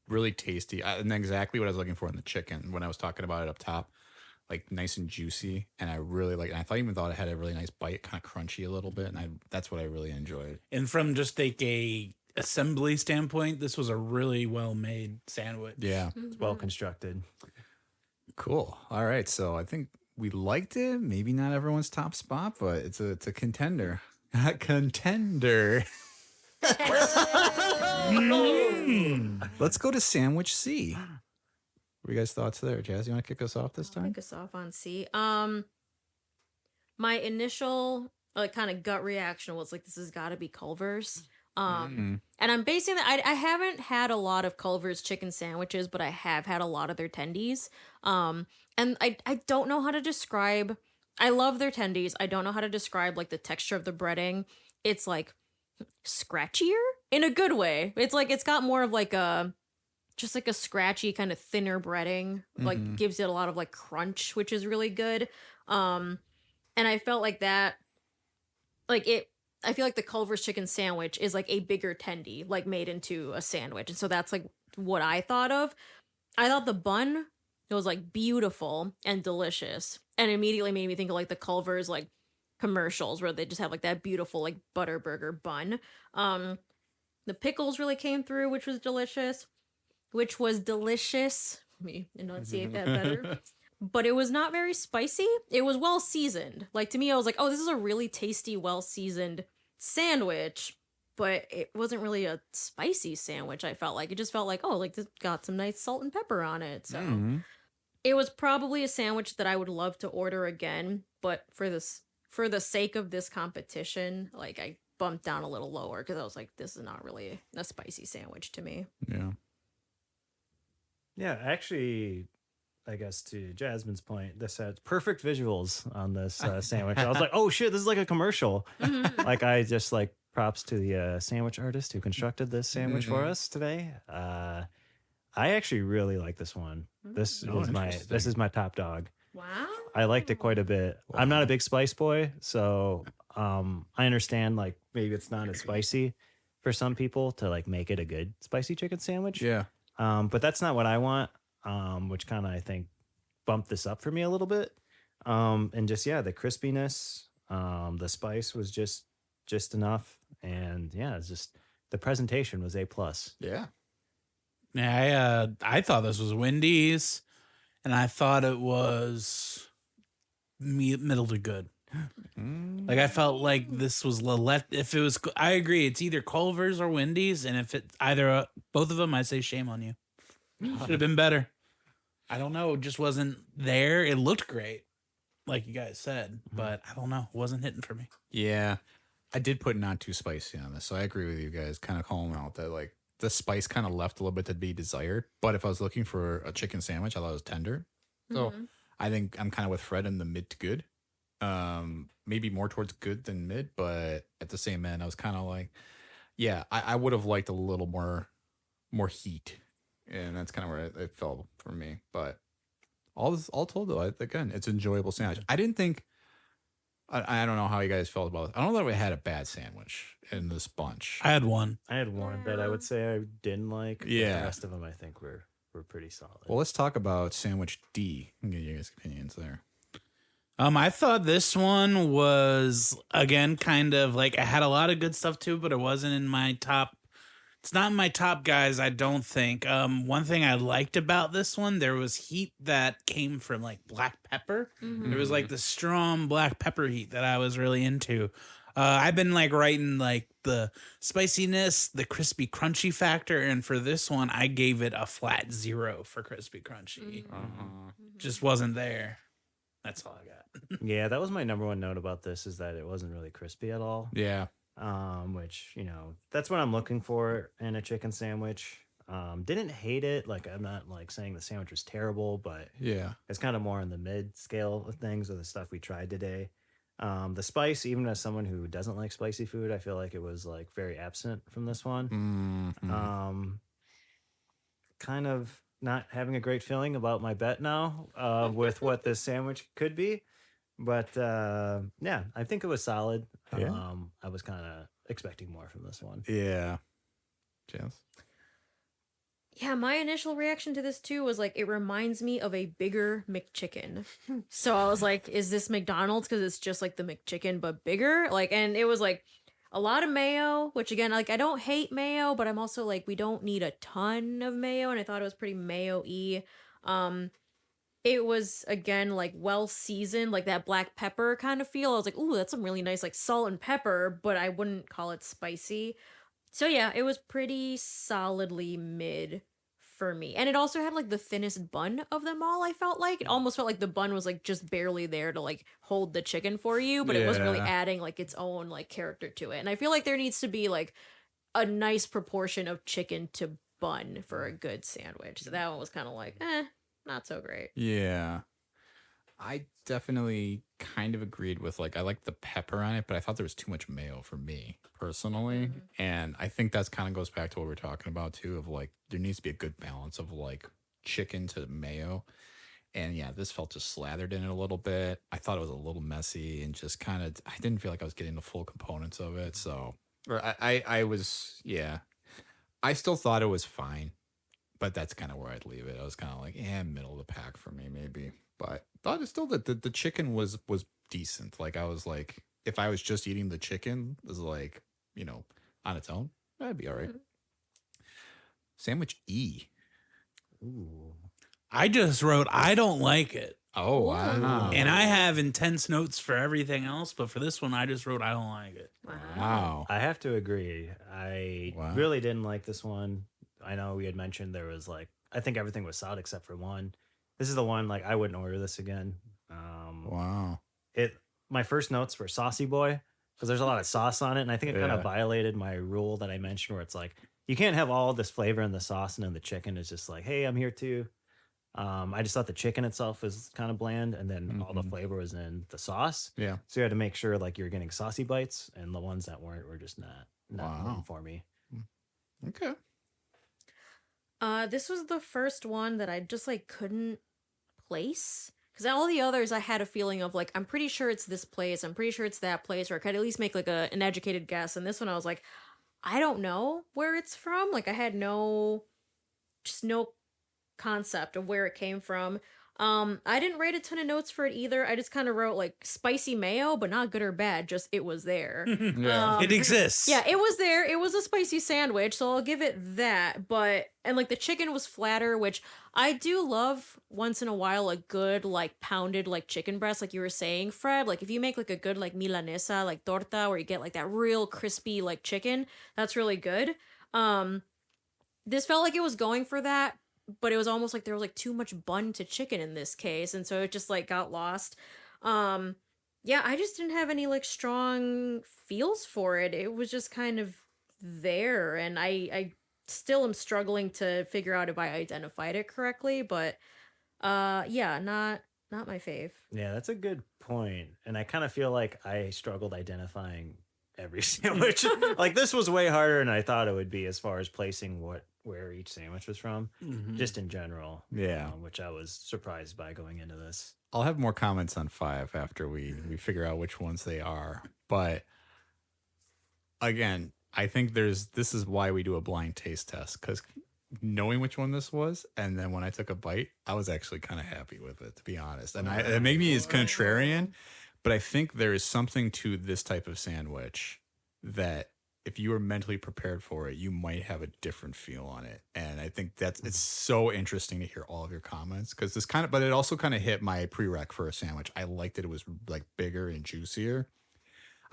really tasty and exactly what I was looking for in the chicken when I was talking about it up top. Like nice and juicy, and I really like. And I even thought it had a really nice bite, kind of crunchy a little bit, and that's what I really enjoyed. And from just like a assembly standpoint, this was a really well made sandwich. Yeah, It's well constructed. cool. All right, so I think we liked it. Maybe not everyone's top spot, but it's a contender. Contender. Let's go to sandwich C. What are you guys' thoughts there? Jazz, you want to kick us off this time? Kick us off on C. My initial like kind of gut reaction was like, this has got to be Culver's. And I'm basing that. I haven't had a lot of Culver's chicken sandwiches, but I have had a lot of their tendies. And I don't know how to describe. I love their tendies. I don't know how to describe like the texture of the breading. It's like scratchier in a good way. It's like it's got more of like a just like a scratchy kind of thinner breading, like gives it a lot of like crunch, which is really good. And I felt like that, like I feel like the Culver's chicken sandwich is like a bigger tendy, like made into a sandwich. And so that's like what I thought of. I thought the bun, it was like beautiful and delicious, and immediately made me think of like the Culver's like commercials where they just have like that beautiful like butter burger bun. The pickles really came through, which was delicious. Let me enunciate that better. But it was not very spicy. It was well seasoned. Like to me, I was like, oh, this is a really tasty, well seasoned sandwich. But it wasn't really a spicy sandwich, I felt like. It just felt like, oh, like this got some nice salt and pepper on it. So it was probably a sandwich that I would love to order again. But for the sake of this competition, like bumped down a little lower because I was like, this is not really a spicy sandwich to me. Yeah. Yeah, actually, I guess to Jasmine's point, this had perfect visuals on this sandwich. I was like, oh shit, this is like a commercial. Like I just like props to the sandwich artist who constructed this sandwich for us today. I actually really like this one. This is my top dog. Wow. I liked it quite a bit. I'm not a big spice boy, so I understand like maybe it's not as spicy for some people to like make it a good spicy chicken sandwich. Yeah. But that's not what I want. Which kind of I think bumped this up for me a little bit. And just the crispiness, the spice was just enough, and it's just the presentation was A+. Yeah. Yeah, I thought this was Wendy's, and I thought it was middle to good. Like I felt like this was if it was, I agree, it's either Culver's or Wendy's, and if it either both of them, I say shame on you. Should have been better. I don't know, it just wasn't there. It looked great, like you guys said, but I don't know, it wasn't hitting for me. Yeah. I did put not too spicy on this, so I agree with you guys. Kind of calling out that like the spice kind of left a little bit to be desired. But if I was looking for a chicken sandwich, I thought it was tender. So I think I'm kind of with Fred in the mid to good. Maybe more towards good than mid, but at the same end, I was kind of like, I would have liked a little more heat, and that's kind of where it fell for me. But all told though, again, it's an enjoyable sandwich. I didn't think. I don't know how you guys felt about it. I don't know that we had a bad sandwich in this bunch. I had one. I had one that I would say I didn't like. But Yeah. the rest of them I think were pretty solid. Well, let's talk about sandwich D and get your guys' opinions there. I thought this one was again kind of like it had a lot of good stuff too, but it wasn't in my top. It's not in my top guys, I don't think. One thing I liked about this one, there was heat that came from like black pepper. There was like the strong black pepper heat that I was really into. I've been like writing like the spiciness, the crispy crunchy factor, and for this one, I gave it a flat 0 for crispy crunchy. Just wasn't there. That's all I got. Yeah, that was my number one note about this is that it wasn't really crispy at all. Yeah. Which, that's what I'm looking for in a chicken sandwich. Didn't hate it. Like, I'm not like saying the sandwich was terrible, but Yeah. it's kind of more on the mid scale of things of the stuff we tried today. The spice, even as someone who doesn't like spicy food, I feel like it was like very absent from this one. Kind of not having a great feeling about my bet now with what this sandwich could be. But I think it was solid. Yeah. I was kind of expecting more from this one. Yeah. Chance? Yeah, my initial reaction to this too was like, it reminds me of a bigger McChicken. So I was like, is this McDonald's? Because it's just like the McChicken, but bigger. Like, and it was like a lot of mayo, which again, like I don't hate mayo, but I'm also like, we don't need a ton of mayo. And I thought it was pretty mayo-y. It was again like well seasoned, like that black pepper kind of feel. I was like, ooh, that's some really nice like salt and pepper, but I wouldn't call it spicy. So yeah, it was pretty solidly mid for me. And it also had like the thinnest bun of them all, I felt like. It almost felt like the bun was like just barely there to like hold the chicken for you, but it wasn't really adding like its own like character to it. And I feel like there needs to be like a nice proportion of chicken to bun for a good sandwich. So that one was kind of like, not so great. Yeah. I definitely kind of agreed with like I like the pepper on it, but I thought there was too much mayo for me personally. And I think that's kind of goes back to what we're talking about too, of like there needs to be a good balance of like chicken to mayo. And yeah, this felt just slathered in it a little bit. I thought it was a little messy and just kind of I didn't feel like I was getting the full components of it. So I was I still thought it was fine. But that's kind of where I'd leave it. I was kind of like, middle of the pack for me, maybe. But thought it's still that the chicken was decent. Like I was like, if I was just eating the chicken, it was like, on its own, that'd be all right. Sandwich E. Ooh. I just wrote, I don't like it. Oh wow! And I have intense notes for everything else, but for this one, I just wrote, I don't like it. Wow! I have to agree. I really didn't like this one. I know we had mentioned there was like I think everything was solid except for one. This is the one like I wouldn't order this again. Wow. My first notes were saucy boy. because there's a lot of sauce on it, and I think it kind of violated my rule that I mentioned, where it's like you can't have all this flavor in the sauce, and then the chicken is just like, hey, I'm here too. I just thought the chicken itself was kind of bland, and then all the flavor was in the sauce. Yeah. So you had to make sure like you're getting saucy bites, and the ones that weren't were just not moving for me. Okay. This was the first one that I just like couldn't place, because all the others I had a feeling of like, I'm pretty sure it's this place, I'm pretty sure it's that place, or I could at least make like an educated guess. And this one I was like, I don't know where it's from. Like I had no concept of where it came from. I didn't write a ton of notes for it either. I just kind of wrote like spicy mayo, but not good or bad, just it was there. It exists. Yeah, it was there. It was a spicy sandwich, so I'll give it that. And like the chicken was flatter, which I do love once in a while, a good like pounded like chicken breast, like you were saying, Fred. Like if you make like a good like milanesa, like torta, where you get like that real crispy like chicken, that's really good. This felt like it was going for that, but it was almost like there was like too much bun to chicken in this case, and so it just like got lost. Yeah, I just didn't have any like strong feels for it. It was just kind of there, and I still am struggling to figure out if I identified it correctly, but yeah, not my fave. Yeah, that's a good point. And I kind of feel like I struggled identifying every sandwich. Like this was way harder than I thought it would be as far as placing where each sandwich was from, just in general. Yeah. Which I was surprised by going into this. I'll have more comments on 5 after we figure out which ones they are. But again, I think this is why we do a blind taste test, because knowing which one this was, and then when I took a bite, I was actually kind of happy with it, to be honest. And it made me as contrarian, but I think there is something to this type of sandwich that if you were mentally prepared for it, you might have a different feel on it. And I think it's so interesting to hear all of your comments, because but it also kind of hit my prereq for a sandwich. I liked that it was like bigger and juicier.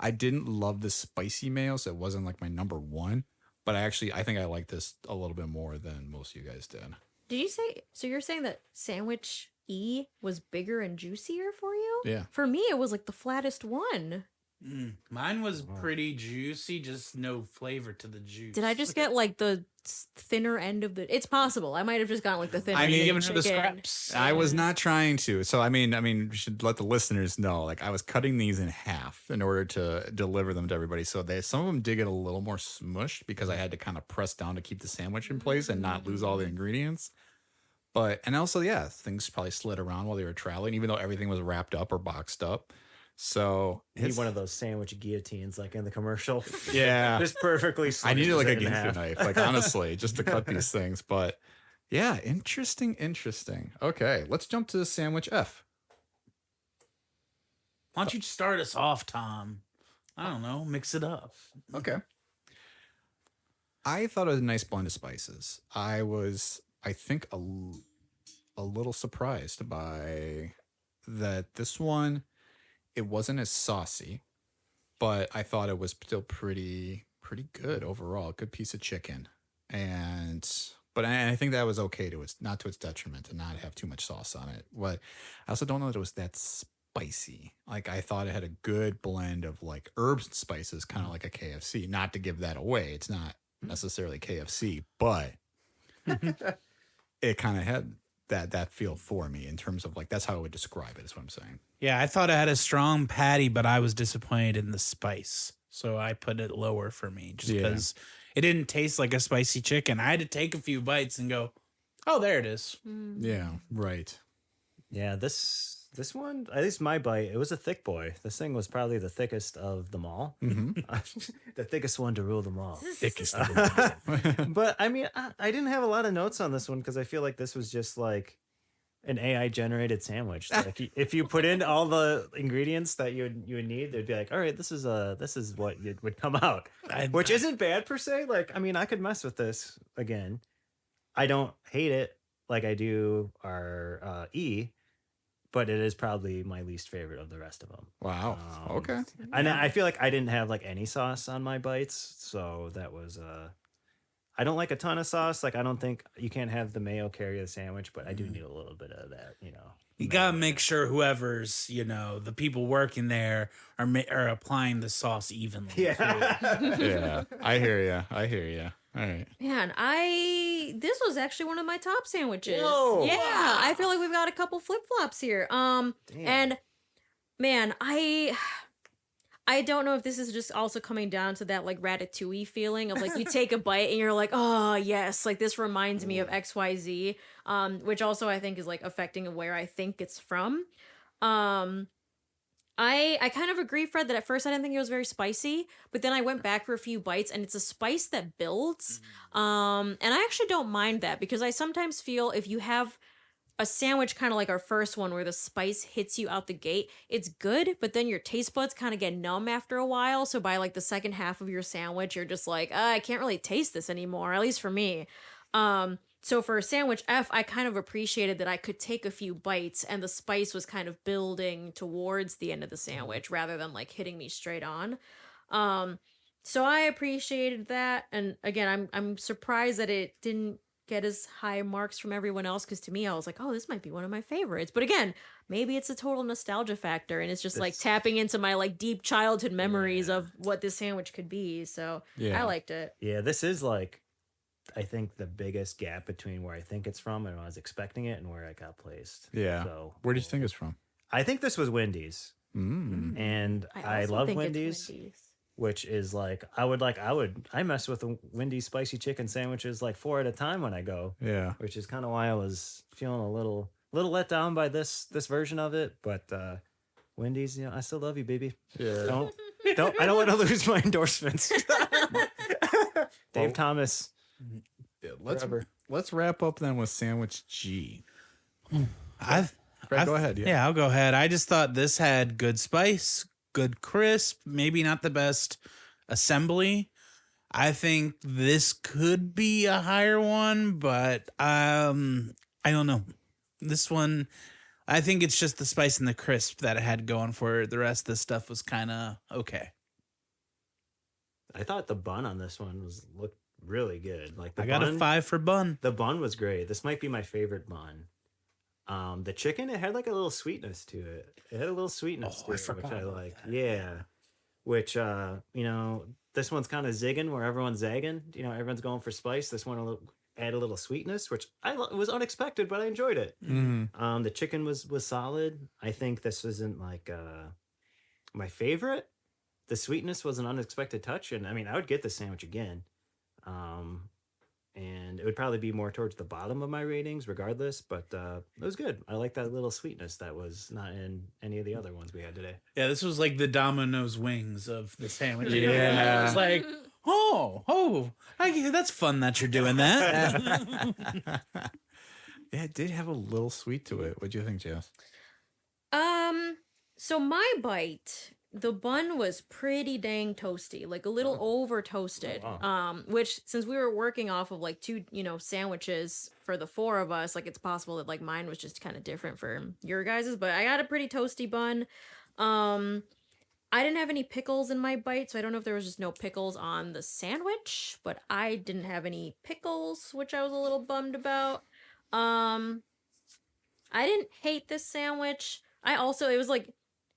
I didn't love the spicy mayo, so it wasn't like my number one, but I think I like this a little bit more than most of you guys did. Did you say, so you're saying that sandwich E was bigger and juicier for you? Yeah. For me, it was like the flattest one. Mine was pretty juicy, just no flavor to the juice. Did I just get like the thinner end of the? It's possible. I might have just gotten like the thinner. I mean, giving chicken. her the scraps. I was not trying to. So I mean, we should let the listeners know. Like I was cutting these in half in order to deliver them to everybody. So some of them did get a little more smushed because I had to kind of press down to keep the sandwich in place and not lose all the ingredients. And also, yeah, things probably slid around while they were traveling, even though everything was wrapped up or boxed up. So You need one of those sandwich guillotines like in the commercial. Yeah. Just perfectly I needed like a sliced it in ginsu half. knife, like honestly, just to cut these things. But yeah, interesting. Okay, let's jump to sandwich F. Why don't you start us off, Tom? I don't know, mix it up. Okay. I thought it was a nice blend of spices. I think, a little surprised by that this one. It wasn't as saucy, but I thought it was still pretty good overall. Good piece of chicken, but I think that was okay not to its detriment to not have too much sauce on it. But I also don't know that it was that spicy. Like I thought it had a good blend of like herbs and spices, kind of like a KFC. Not to give that away, it's not necessarily KFC, but it kind of had that feel for me in terms of like that's how I would describe it. Is what I'm saying. Yeah, I thought it had a strong patty, but I was disappointed in the spice. So I put it lower for me just because it didn't taste like a spicy chicken. I had to take a few bites and go, oh, there it is. Yeah, right. Yeah, this one, at least my bite, it was a thick boy. This thing was probably the thickest of them all. The thickest one to rule them all. Thickest. But I mean, I didn't have a lot of notes on this one because I feel like this was just like an AI generated sandwich. Like if you put in all the ingredients that you would need, they'd be like, all right, this is what would come out, which isn't bad per se. Like, I mean, I could mess with this again. I don't hate it like I do our E, but it is probably my least favorite of the rest of them. Wow. Okay. And I feel like I didn't have like any sauce on my bites, so that was I don't like a ton of sauce. Like I don't think you can't have the mayo carry the sandwich, but I do need a little bit of that. You gotta make sure whoever's, the people working there are applying the sauce evenly. Yeah. Yeah, I hear you. All right. Man, this was actually one of my top sandwiches. Whoa. Yeah, I feel like we've got a couple flip flops here. And man, I don't know if this is just also coming down to that like ratatouille feeling of like you take a bite and you're like, oh yes, like this reminds me of XYZ, which also I think is like affecting where I think it's from. I kind of agree, Fred, that at first I didn't think it was very spicy, but then I went back for a few bites and it's a spice that builds. And I actually don't mind that because I sometimes feel if you have a sandwich kind of like our first one where the spice hits you out the gate, it's good, but then your taste buds kind of get numb after a while. So by like the second half of your sandwich, you're just like, I can't really taste this anymore, at least for me. So for sandwich F, I kind of appreciated that I could take a few bites and the spice was kind of building towards the end of the sandwich rather than like hitting me straight on. So I appreciated that. And again, I'm surprised that it didn't get as high marks from everyone else because to me I was like, oh, this might be one of my favorites, but again, maybe it's a total nostalgia factor and it's just like tapping into my like deep childhood memories of what this sandwich could be. So I liked it. This is like I think the biggest gap between where I think it's from and when I was expecting it and where it got placed. So where do you think it's from? I think this was Wendy's. And I love Wendy's. Which is like I mess with the Wendy's spicy chicken sandwiches like 4 at a time when I go. Yeah. Which is kind of why I was feeling a little let down by this version of it. But Wendy's, I still love you, baby. Yeah. I don't want to lose my endorsements. Dave Thomas. Let's wrap up then with sandwich G. Fred, go ahead. Yeah, I'll go ahead. I just thought this had good spice, good crisp, maybe not the best assembly. I think this could be a higher one, but I don't know. This one, I think it's just the spice and the crisp that it had going for it. The rest of the stuff was kind of okay. I thought the bun on this one looked really good. Like I got a 5 for bun. The bun was great. This might be my favorite bun. The chicken, it had like a little sweetness to it. It had a little sweetness to it, which I like. Yeah. Which, this one's kind of zigging where everyone's zagging. Everyone's going for spice. This one will add a little sweetness, which was unexpected, but I enjoyed it. Mm-hmm. The chicken was solid. I think this isn't like my favorite. The sweetness was an unexpected touch. And I mean, I would get this sandwich again. And it would probably be more towards the bottom of my ratings regardless, but it was good. I like that little sweetness that was not in any of the other ones we had today. Yeah, this was like the Domino's wings of the sandwich. Yeah. It's like, that's fun that you're doing that. Yeah, it did have a little sweet to it. What do you think, Jess? So my bite, the bun was pretty dang toasty, like a little over toasted. Wow. Which since we were working off of like 2, sandwiches for the 4 of us, like it's possible that like mine was just kind of different for your guys's, but I got a pretty toasty bun. I didn't have any pickles in my bite, so I don't know if there was just no pickles on the sandwich, but I didn't have any pickles, which I was a little bummed about. I didn't hate this sandwich. It was like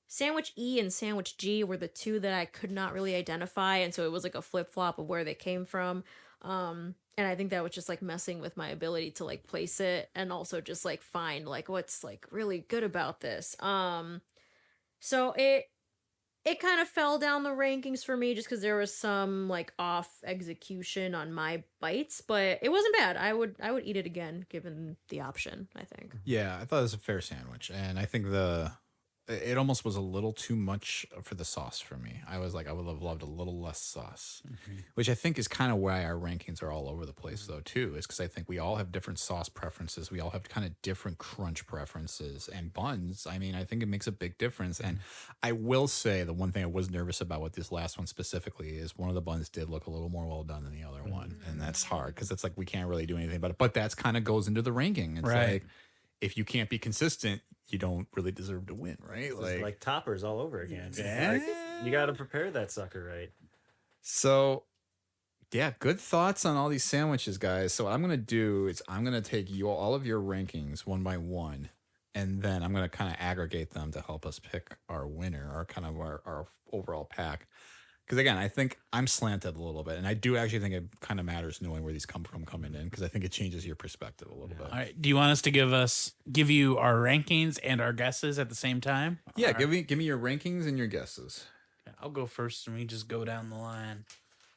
Sandwich E and Sandwich G were the 2 that I could not really identify, and so it was like a flip-flop of where they came from. And I think that was just like messing with my ability to like place it and also just like find like what's like really good about this. So it kind of fell down the rankings for me just because there was some like off execution on my bites, but it wasn't bad. I would eat it again given the option, I think. Yeah, I thought it was a fair sandwich, and I think it almost was a little too much for the sauce for me. I was like, I would have loved a little less sauce, which I think is kind of why our rankings are all over the place, though, too, is because I think we all have different sauce preferences. We all have kind of different crunch preferences and buns. I mean, I think it makes a big difference. And I will say the one thing I was nervous about with this last one specifically is one of the buns did look a little more well done than the other one. And that's hard because it's like we can't really do anything about it. But that's kind of goes into the ranking. It's like, if you can't be consistent, you don't really deserve to win, right? Like toppers all over again. Yeah. Like, you got to prepare that sucker right. So Yeah, good thoughts on all these sandwiches, guys. So what I'm gonna do is I'm gonna take all of your rankings one by one, and then I'm gonna kind of aggregate them to help us pick our winner, our kind of our overall pack. Because again, I think I'm slanted a little bit, and I do actually think it kind of matters knowing where these come from coming in, because I think it changes your perspective a little bit. All right. Do you want us to give you our rankings and our guesses at the same time? Yeah, Or- give me your rankings and your guesses. I'll go first, and we just go down the line.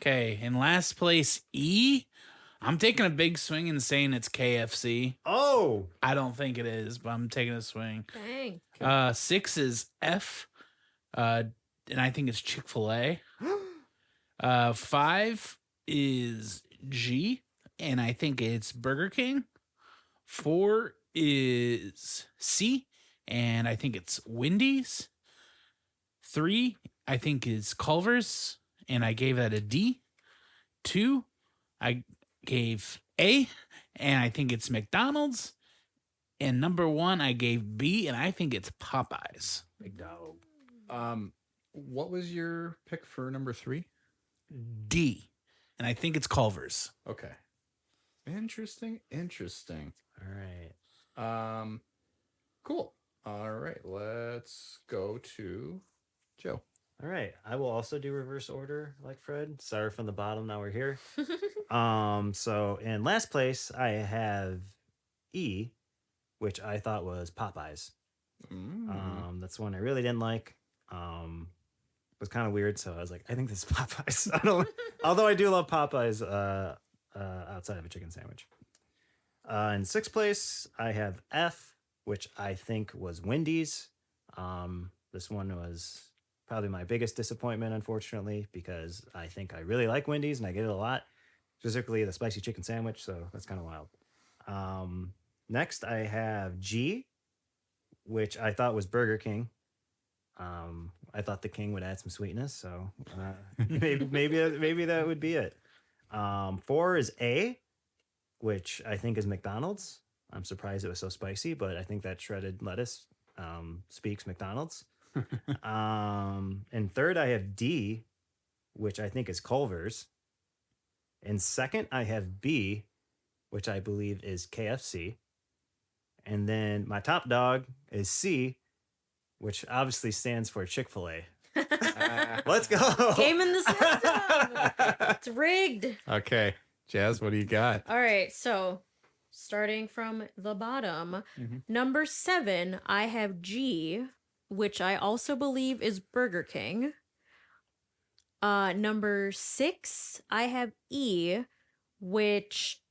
Okay, in last place, E. I'm taking a big swing and saying it's KFC. Oh, I don't think it is, but I'm taking a swing. Dang. 6 is F, and I think it's Chick-fil-A. 5 is G, and I think it's Burger King. 4 is C, and I think it's Wendy's. 3, I think is Culver's, and I gave that a D. 2, I gave A, and I think it's McDonald's. And number 1, I gave B, and I think it's Popeyes. McDonald. What was your pick for number 3? D, and I think it's Culver's. Okay. Interesting. All right. Cool. All right, let's go to Joe. All right. I will also do reverse order like Fred. Started from the bottom. Now we're here. So in last place, I have E, which I thought was Popeyes. That's one I really didn't like. It was kind of weird, so I was like, I think this is Popeyes. Although I do love Popeyes outside of a chicken sandwich. In sixth place, I have F, which I think was Wendy's. This one was probably my biggest disappointment, unfortunately, because I think I really like Wendy's and I get it a lot, specifically the spicy chicken sandwich. So that's kind of wild. Next, I have G, which I thought was Burger King. I thought the king would add some sweetness, so maybe that would be it. 4 is A, which I think is McDonald's. I'm surprised it was so spicy, but I think that shredded lettuce speaks McDonald's. And third, I have D, which I think is Culver's. And second, I have B, which I believe is KFC. And then my top dog is C, which obviously stands for Chick-fil-A. Let's go. Game in the system. It's rigged. Okay, Jazz, what do you got? All right, so starting from the bottom, number 7, I have G, which I also believe is Burger King. Number 6, I have E, which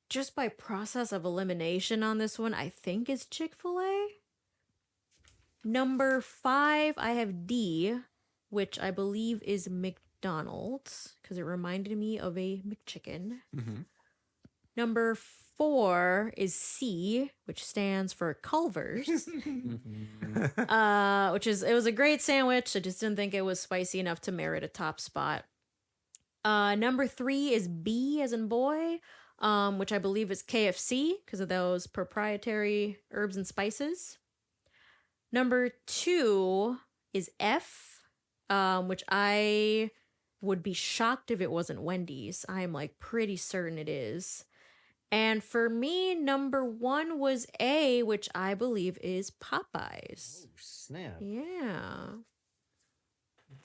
just by process of elimination on this one, I think is Chick-fil-A. Number 5, I have D, which I believe is McDonald's, because it reminded me of a McChicken. Number 4 is C, which stands for Culver's. It was a great sandwich. I just didn't think it was spicy enough to merit a top spot. Number 3 is B as in boy, which I believe is KFC because of those proprietary herbs and spices. Number 2 is F, which I would be shocked if it wasn't Wendy's. I'm like pretty certain it is. And for me, number 1 was A, which I believe is Popeyes. Oh, snap. Yeah.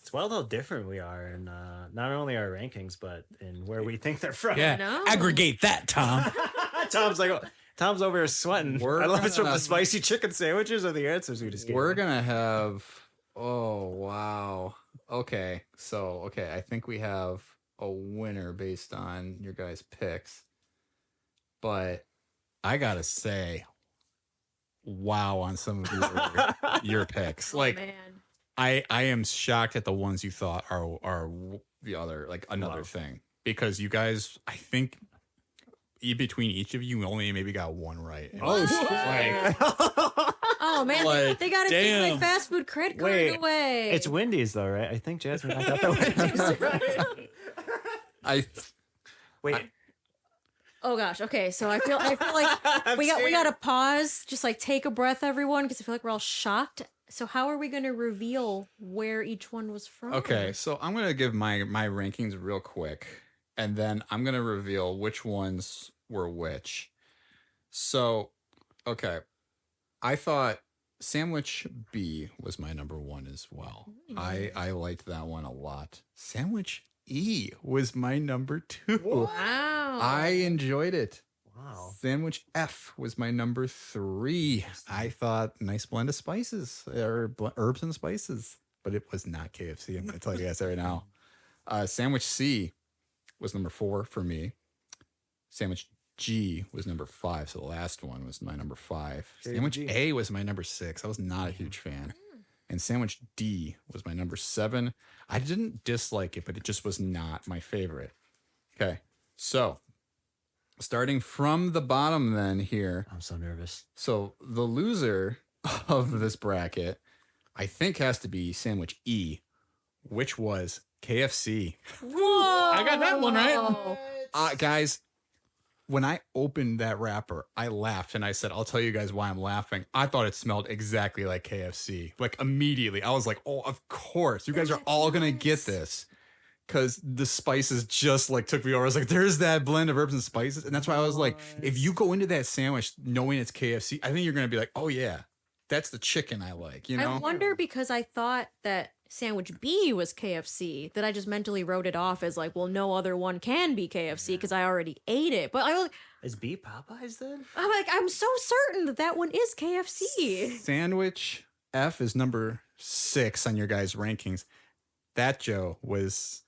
It's wild how different we are in not only our rankings, but in where we think they're from. Yeah, No. aggregate that, Tom. Tom's over here sweating. We're I love it's from gonna- the spicy chicken sandwiches or the answers we just gave. We're gonna have. Oh wow. Okay, so I think we have a winner based on your guys' picks, but I gotta say, wow on some of your picks. Like, Man. I am shocked at the ones you thought are the other, like another Wow. thing, because you guys, I think between each of you only maybe got one right. Oh, Oh man, Like, they gotta take damn. my fast food credit card Wait, away. It's Wendy's though, right? I think Jasmine. I got that Wendy's. I Wait, Oh gosh. Okay, so I feel like we gotta pause, just like take a breath, everyone, because I feel like we're all shocked. So how are we gonna reveal where each one was from? Okay, so I'm gonna give my rankings real quick, and then I'm going to reveal which ones were which. So, okay. I thought Sandwich B was my number one as well. I liked that one a lot. Sandwich E was my number two. Wow. I enjoyed it. Wow. Sandwich F was my number three. I thought nice blend of spices or herbs and spices, but it was not KFC. I'm going to tell you guys right now. Sandwich C was number 4 for me. Sandwich G was number 5. So the last one was my number 5. Sandwich G. A was my number 6. I was not a huge fan. And Sandwich D was my number 7. I didn't dislike it, but it just was not my favorite. Okay. So starting from the bottom then here. I'm so nervous. So the loser of this bracket, I think, has to be Sandwich E, which was KFC. Whoa. I got that one right. Guys, when I opened that wrapper, I laughed and I said, I'll tell you guys why I'm laughing. I thought it smelled exactly like KFC. Like immediately. I was like, oh, of course. You guys are all going to get this. Because the spices just like took me over. I was like, there's that blend of herbs and spices. And that's why I was like, if you go into that sandwich knowing it's KFC, I think you're going to be like, oh yeah, that's the chicken I like, you know? I wonder, because I thought that Sandwich B was KFC, that I just mentally wrote it off as like, well, no other one can be KFC because I already ate it. But Is B Popeyes then? I'm like, I'm so certain that that one is KFC. Sandwich F is number 6 on your guys' rankings. That, Joe, was...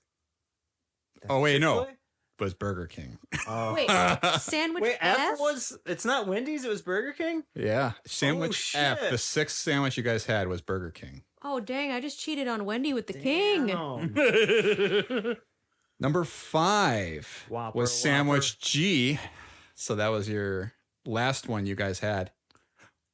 Oh, wait, no. Chick-fil-A? Was Burger King. Oh. Wait, Sandwich Wait, F? F was. It's not Wendy's. It was Burger King. Yeah. Sandwich F, shit. the 6th sandwich you guys had was Burger King. Oh, dang, I just cheated on Wendy with the king. Damn. Number 5 Whopper, was Sandwich G. So that was your last one you guys had.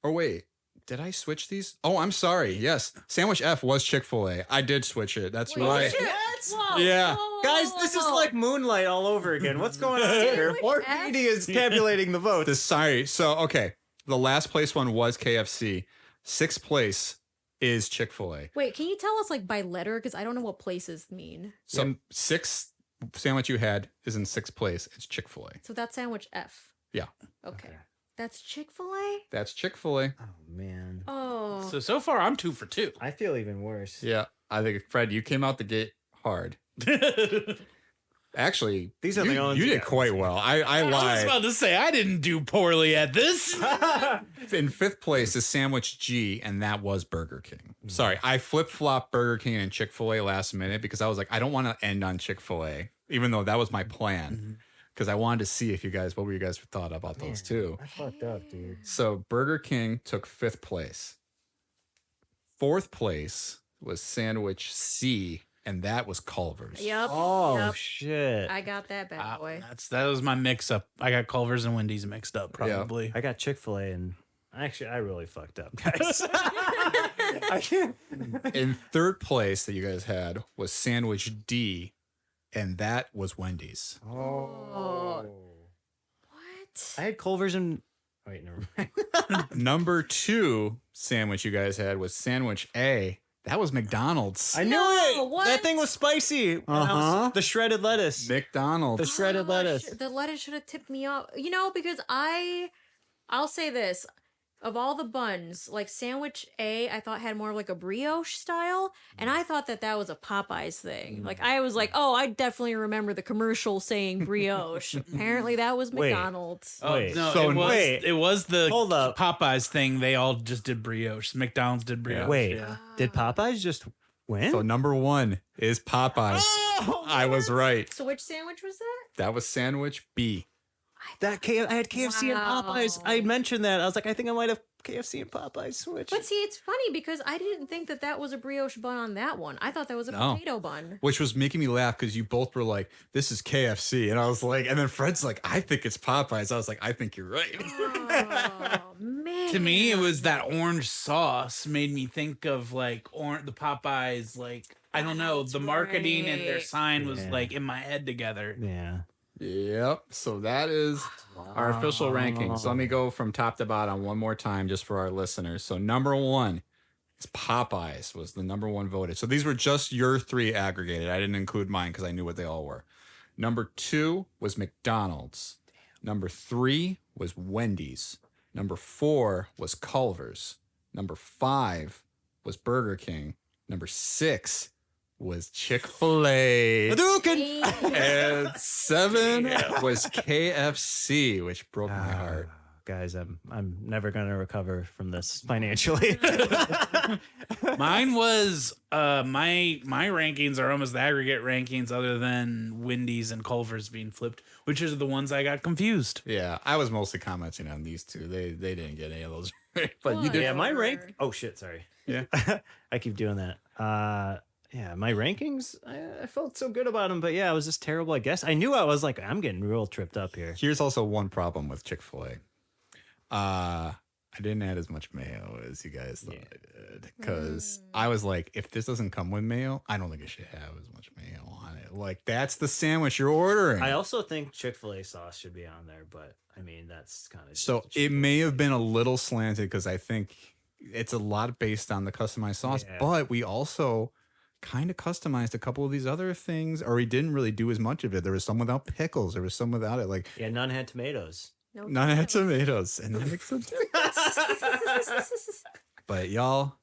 Or wait, did I switch these? Oh, I'm sorry. Yes. Sandwich F was Chick-fil-A. I did switch it. That's Wait, right. shit. Whoa, Yeah. whoa, Guys, this is whoa. like Moonlight all over again. What's going on here? Sandwich Poor F? Petey is tabulating the votes. Sorry. So, okay. The last place one was KFC. 6th place is Chick-fil-A. Wait, can you tell us like by letter? Because I don't know what places mean. So 6th sandwich you had is in 6th place. It's Chick-fil-A. So that's Sandwich F. Yeah. Okay. That's Chick-fil-A? That's Chick-fil-A. Oh man, Oh. So far I'm 2 for 2. I feel even worse. Yeah. I think, Fred, you came out the gate hard. Actually, These are the only you ones did you got. quite well. I I was lied. about to say I didn't do poorly at this. In 5th place is Sandwich G, and that was Burger King. Sorry, I flip-flopped Burger King and Chick-fil-A last minute because I was like, I don't want to end on Chick-fil-A, even though that was my plan. Because I wanted to see if what were you guys thought about those two. I fucked up, dude. So Burger King took 5th place. 4th place was Sandwich C, and that was Culver's. Yep. Oh Yep. shit! I got that bad boy. That was my mix up. I got Culver's and Wendy's mixed up probably. I got Chick-fil-A, and actually, I really fucked up, guys. I can't. In 3rd place that you guys had was Sandwich D, and that was Wendy's. Oh. What? I had Culver's and. Wait, never mind. Number 2 sandwich you guys had was Sandwich A. That was McDonald's. I knew No, it. what? That thing was spicy. Uh-huh. The shredded lettuce. McDonald's. The shredded lettuce. The lettuce should have tipped me off. You know, because I'll say this. Of all the buns, like Sandwich A, I thought had more of like a brioche style, and I thought that was a Popeyes thing. Like I was like, oh, I definitely remember the commercial saying brioche. Apparently, that was Wait. McDonald's. Oh, Wait. no, So- it was the Hold up. Popeyes thing. They all just did brioche. McDonald's did brioche. Wait, yeah. did Popeyes just win? So number 1 is Popeyes. I was right. So which sandwich was that? That was Sandwich B. I had KFC Wow. and Popeyes. I mentioned that. I was like, I think I might have KFC and Popeyes switch. But see, it's funny because I didn't think that was a brioche bun on that one. I thought that was a No. potato bun. Which was making me laugh because you both were like, this is KFC. And I was like, and then Fred's like, I think it's Popeyes. I was like, I think you're right. Oh man! To me, it was that orange sauce made me think of like the Popeyes. Like I don't know, the marketing and their right. sign was Yeah. like in my head together. Yeah. Yep. So that is our official rankings. So let me go from top to bottom one more time just for our listeners. So number 1 is Popeyes was the number 1 voted. So these were just your 3 aggregated. I didn't include mine because I knew what they all were. Number 2 was McDonald's. Number 3 was Wendy's. Number 4 was Culver's. Number 5 was Burger King. Number 6 was Chick-fil-A. And 7 was KFC, which broke my heart. Guys, I'm never gonna recover from this financially. Mine was my rankings are almost the aggregate rankings, other than Wendy's and Culver's being flipped, which are the ones I got confused. Yeah, I was mostly commenting on these two. They didn't get any of those right, but you did. Yeah, my rank. Oh shit, sorry. Yeah, I keep doing that. Yeah, my rankings. I felt so good about them, but yeah, it was just terrible. I guess I knew I was like, I'm getting real tripped up here. Here's also one problem with Chick-fil-A. I didn't add as much mayo as you guys thought I did, because I was like, if this doesn't come with mayo, I don't think it should have as much mayo on it. Like, that's the sandwich you're ordering. I also think Chick-fil-A sauce should be on there, but I mean, that's kind of so it may have been a little slanted, because I think it's a lot based on the customized sauce, but we also kind of customized a couple of these other things, or we didn't really do as much of it. There was some without pickles, there was some without it. Like, yeah, none had tomatoes. No none had tomatoes, and that makes sense. But y'all,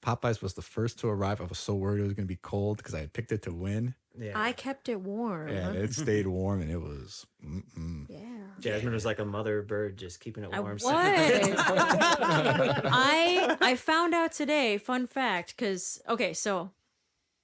Popeyes was the first to arrive. I was so worried it was going to be cold because I had picked it to win. Yeah, I kept it warm. And it stayed warm, and it was. Yeah. Jasmine was like a mother bird, just keeping it I warm. was. I found out today, fun fact, because, okay, so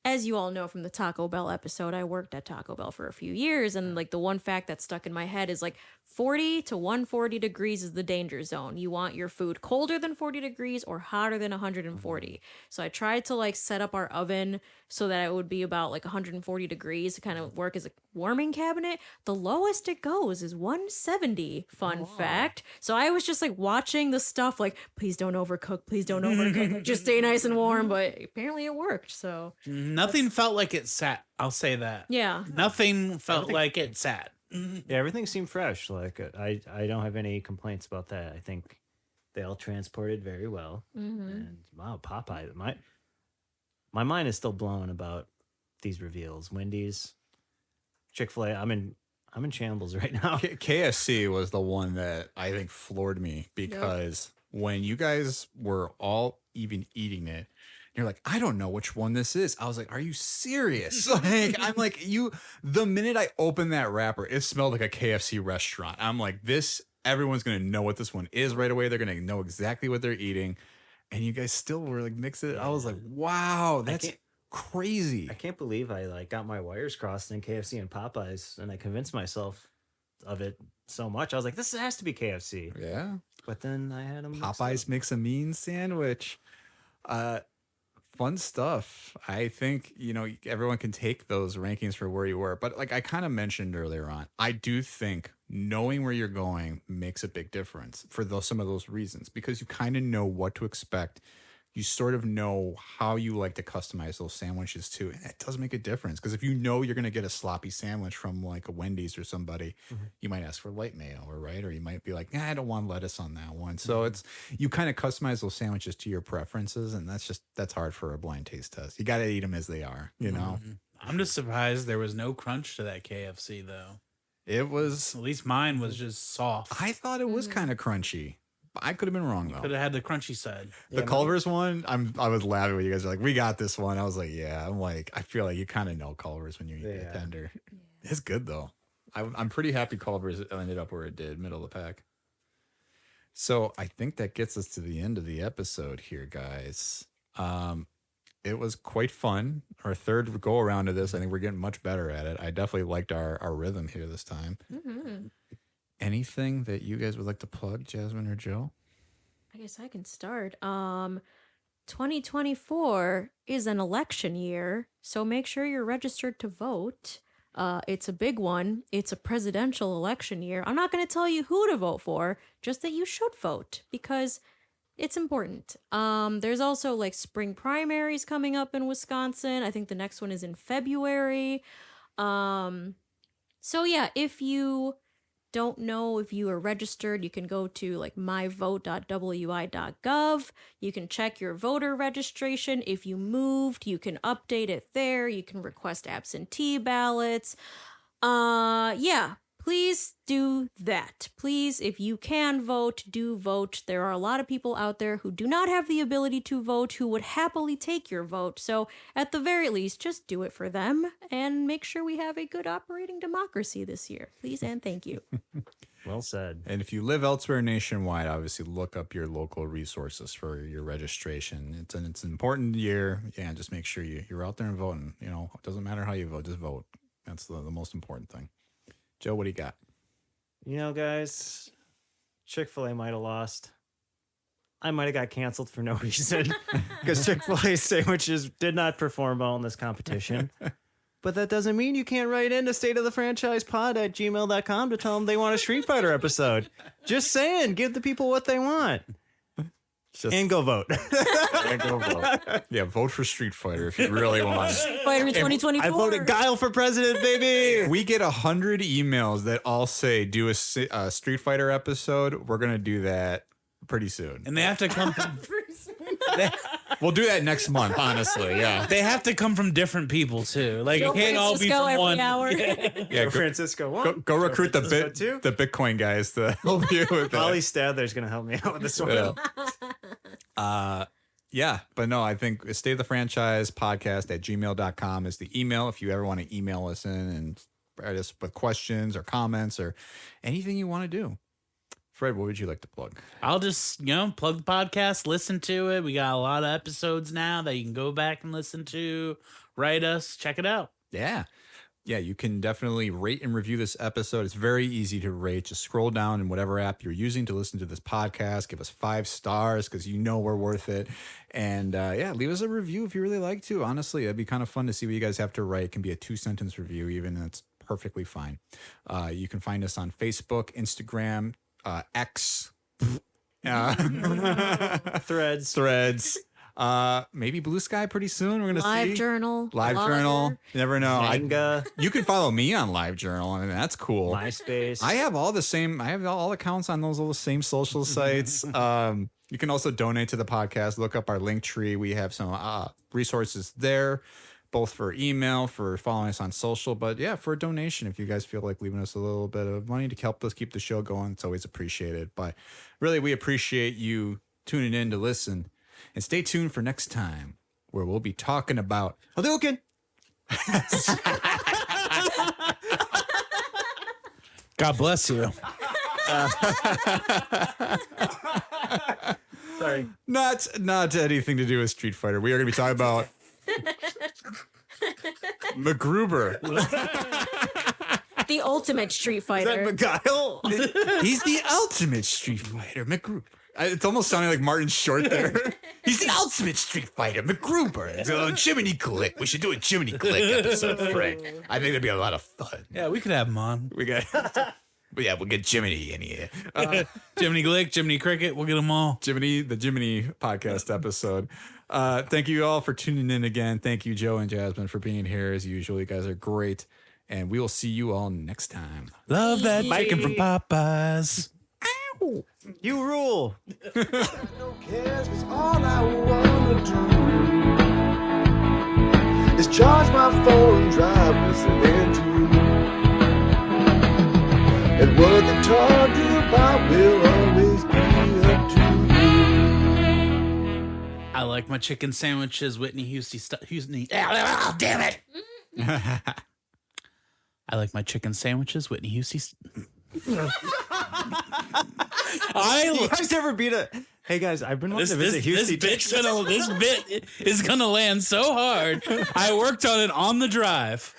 as you all know from the Taco Bell episode, I worked at Taco Bell for a few years, and like the one fact that stuck in my head is like 40 to 140 degrees is the danger zone. You want your food colder than 40 degrees or hotter than 140. So I tried to like set up our oven so that it would be about like 140 degrees to kind of work as a warming cabinet. The lowest it goes is 170. Fun fact. So I was just like watching the stuff like, please don't overcook, please don't overcook, like, just stay nice and warm. But apparently it worked. So Nothing felt like it sat. I'll say that. yeah. Nothing felt like it sat. Yeah, everything seemed fresh. Like I don't have any complaints about that. I think they all transported very well. And wow, Popeye, my mind is still blown about these reveals. Wendy's, Chick-fil-A. I'm in shambles right now. KFC was the one that I think floored me, because when you guys were all even eating it, you're like, I don't know which one this is. I was like, are you serious? Like, I'm like, the minute I opened that wrapper, it smelled like a KFC restaurant. I'm like, everyone's going to know what this one is right away. They're going to know exactly what they're eating. And you guys still were like, mix it. I was like, wow, that's crazy. I can't believe I like got my wires crossed in KFC and Popeyes, and I convinced myself of it so much. I was like, this has to be KFC. Yeah. But then I had them. Popeyes Mix a Mean sandwich. Fun stuff. I think, everyone can take those rankings for where you were. But like I kind of mentioned earlier on, I do think knowing where you're going makes a big difference for some of those reasons, because you kind of know what to expect. You sort of know how you like to customize those sandwiches too. And it does make a difference, because if you know you're going to get a sloppy sandwich from like a Wendy's or somebody, you might ask for light mayo, or you might be like, I don't want lettuce on that one. So you kind of customize those sandwiches to your preferences. And that's hard for a blind taste test. You got to eat them as they are, you know? I'm just surprised there was no crunch to that KFC though. It was, At least mine was just soft. I thought it was kind of crunchy. I could have been wrong though. Could have had the crunchy side. The Culver's one, I was laughing when you guys were like, we got this one. I was like, yeah. I'm like, I feel like you kind of know Culver's when you eat the tender. It's good though. I'm pretty happy Culver's ended up where it did, middle of the pack. So I think that gets us to the end of the episode here, guys. It was quite fun. Our third go around of this. I think we're getting much better at it. I definitely liked our rhythm here this time. Anything that you guys would like to plug, Jasmine or Joe? I guess I can start. 2024 is an election year, so make sure you're registered to vote. It's a big one. It's a presidential election year. I'm not going to tell you who to vote for, just that you should vote, because it's important. There's also like spring primaries coming up in Wisconsin. I think the next one is in February. So yeah, if you don't know if you are registered, you can go to like myvote.wi.gov. You can check your voter registration. If you moved, you can update it there. You can request absentee ballots. Yeah, please do that. Please, if you can vote, do vote. There are a lot of people out there who do not have the ability to vote who would happily take your vote. So, at the very least, just do it for them and make sure we have a good operating democracy this year. Please and thank you. Well said. And if you live elsewhere nationwide, obviously look up your local resources for your registration. It's an important year. Yeah, just make sure you're out there and voting. You know, it doesn't matter how you vote, just vote. That's the most important thing. Joe, what do you got? You know, guys, Chick-fil-A might have lost. I might have got canceled for no reason because Chick-fil-A sandwiches did not perform well in this competition. But that doesn't mean you can't write in to stateofthefranchisepod@gmail.com to tell them they want a Street Fighter episode. Just saying, give the people what they want. And go vote. Yeah, vote for Street Fighter if you really want. Street Fighter 2024. I voted Guile for president, baby. We get 100 emails that all say do a Street Fighter episode. We're gonna do that pretty soon. And they have to come from, We'll do that next month, honestly. Yeah. they have to come from different people too. Like Joe it can't all be Francisco from every one. hour. Yeah, Francisco one. go recruit the Francisco two. the Bitcoin guys to help you with that. Ollie Stadler's going to help me out with this one. Yeah, but no, I think State of the Franchise podcast @gmail.com is the email if you ever want to email us in and write us with questions or comments or anything you want to do. Fred, what would you like to plug? I'll just, plug the podcast, listen to it. We got a lot of episodes now that you can go back and listen to. Write us, check it out. Yeah. Yeah, you can definitely rate and review this episode. It's very easy to rate. Just scroll down in whatever app you're using to listen to this podcast. Give us 5 stars because we're worth it. And leave us a review if you really like to. Honestly, it'd be kind of fun to see what you guys have to write. It can be a 2-sentence review even. That's perfectly fine. You can find us on Facebook, Instagram, X, Threads. Maybe Blue Sky pretty soon. We're gonna see Live Journal. You never know. Manga, You can follow me on Live Journal. I mean, that's cool. MySpace. I have all accounts on those little same social sites. You can also donate to the podcast. Look up our link tree. We have some resources there, both for email, for following us on social, but yeah, for a donation. If you guys feel like leaving us a little bit of money to help us keep the show going, it's always appreciated. But really, we appreciate you tuning in to listen. And stay tuned for next time, where we'll be talking about Hadouken. God bless you. Sorry. Not anything to do with Street Fighter. We are going to be talking about MacGruber. The ultimate Street Fighter. Beguile? He's the ultimate Street Fighter, MacGruber. It's almost sounding like Martin Short there. He's the ultimate Street Fighter, MacGruber. It's a Jiminy Click. We should do a Jiminy Click episode, Frank. I think that'd be a lot of fun. Yeah, we could have him on. We got, but yeah, we'll get Jiminy in here. Jiminy Glick, Jiminy Cricket, we'll get them all. The Jiminy podcast episode. Thank you all for tuning in again. Thank you, Joe and Jasmine, for being here as usual. You guys are great, and we will see you all next time. Love that bacon from Popeyes. You rule. No cares, 'cause all I wanna do is charge my phone, drive, listening to you. And what they talk to you about will always be up to you. I like my chicken sandwiches, Whitney Houston. Oh, damn it. I like my chicken sandwiches, Whitney Houston. You guys ever beat a... Hey, guys, I've been wanting to visit Houston. This bit is gonna land so hard. I worked on it on the drive.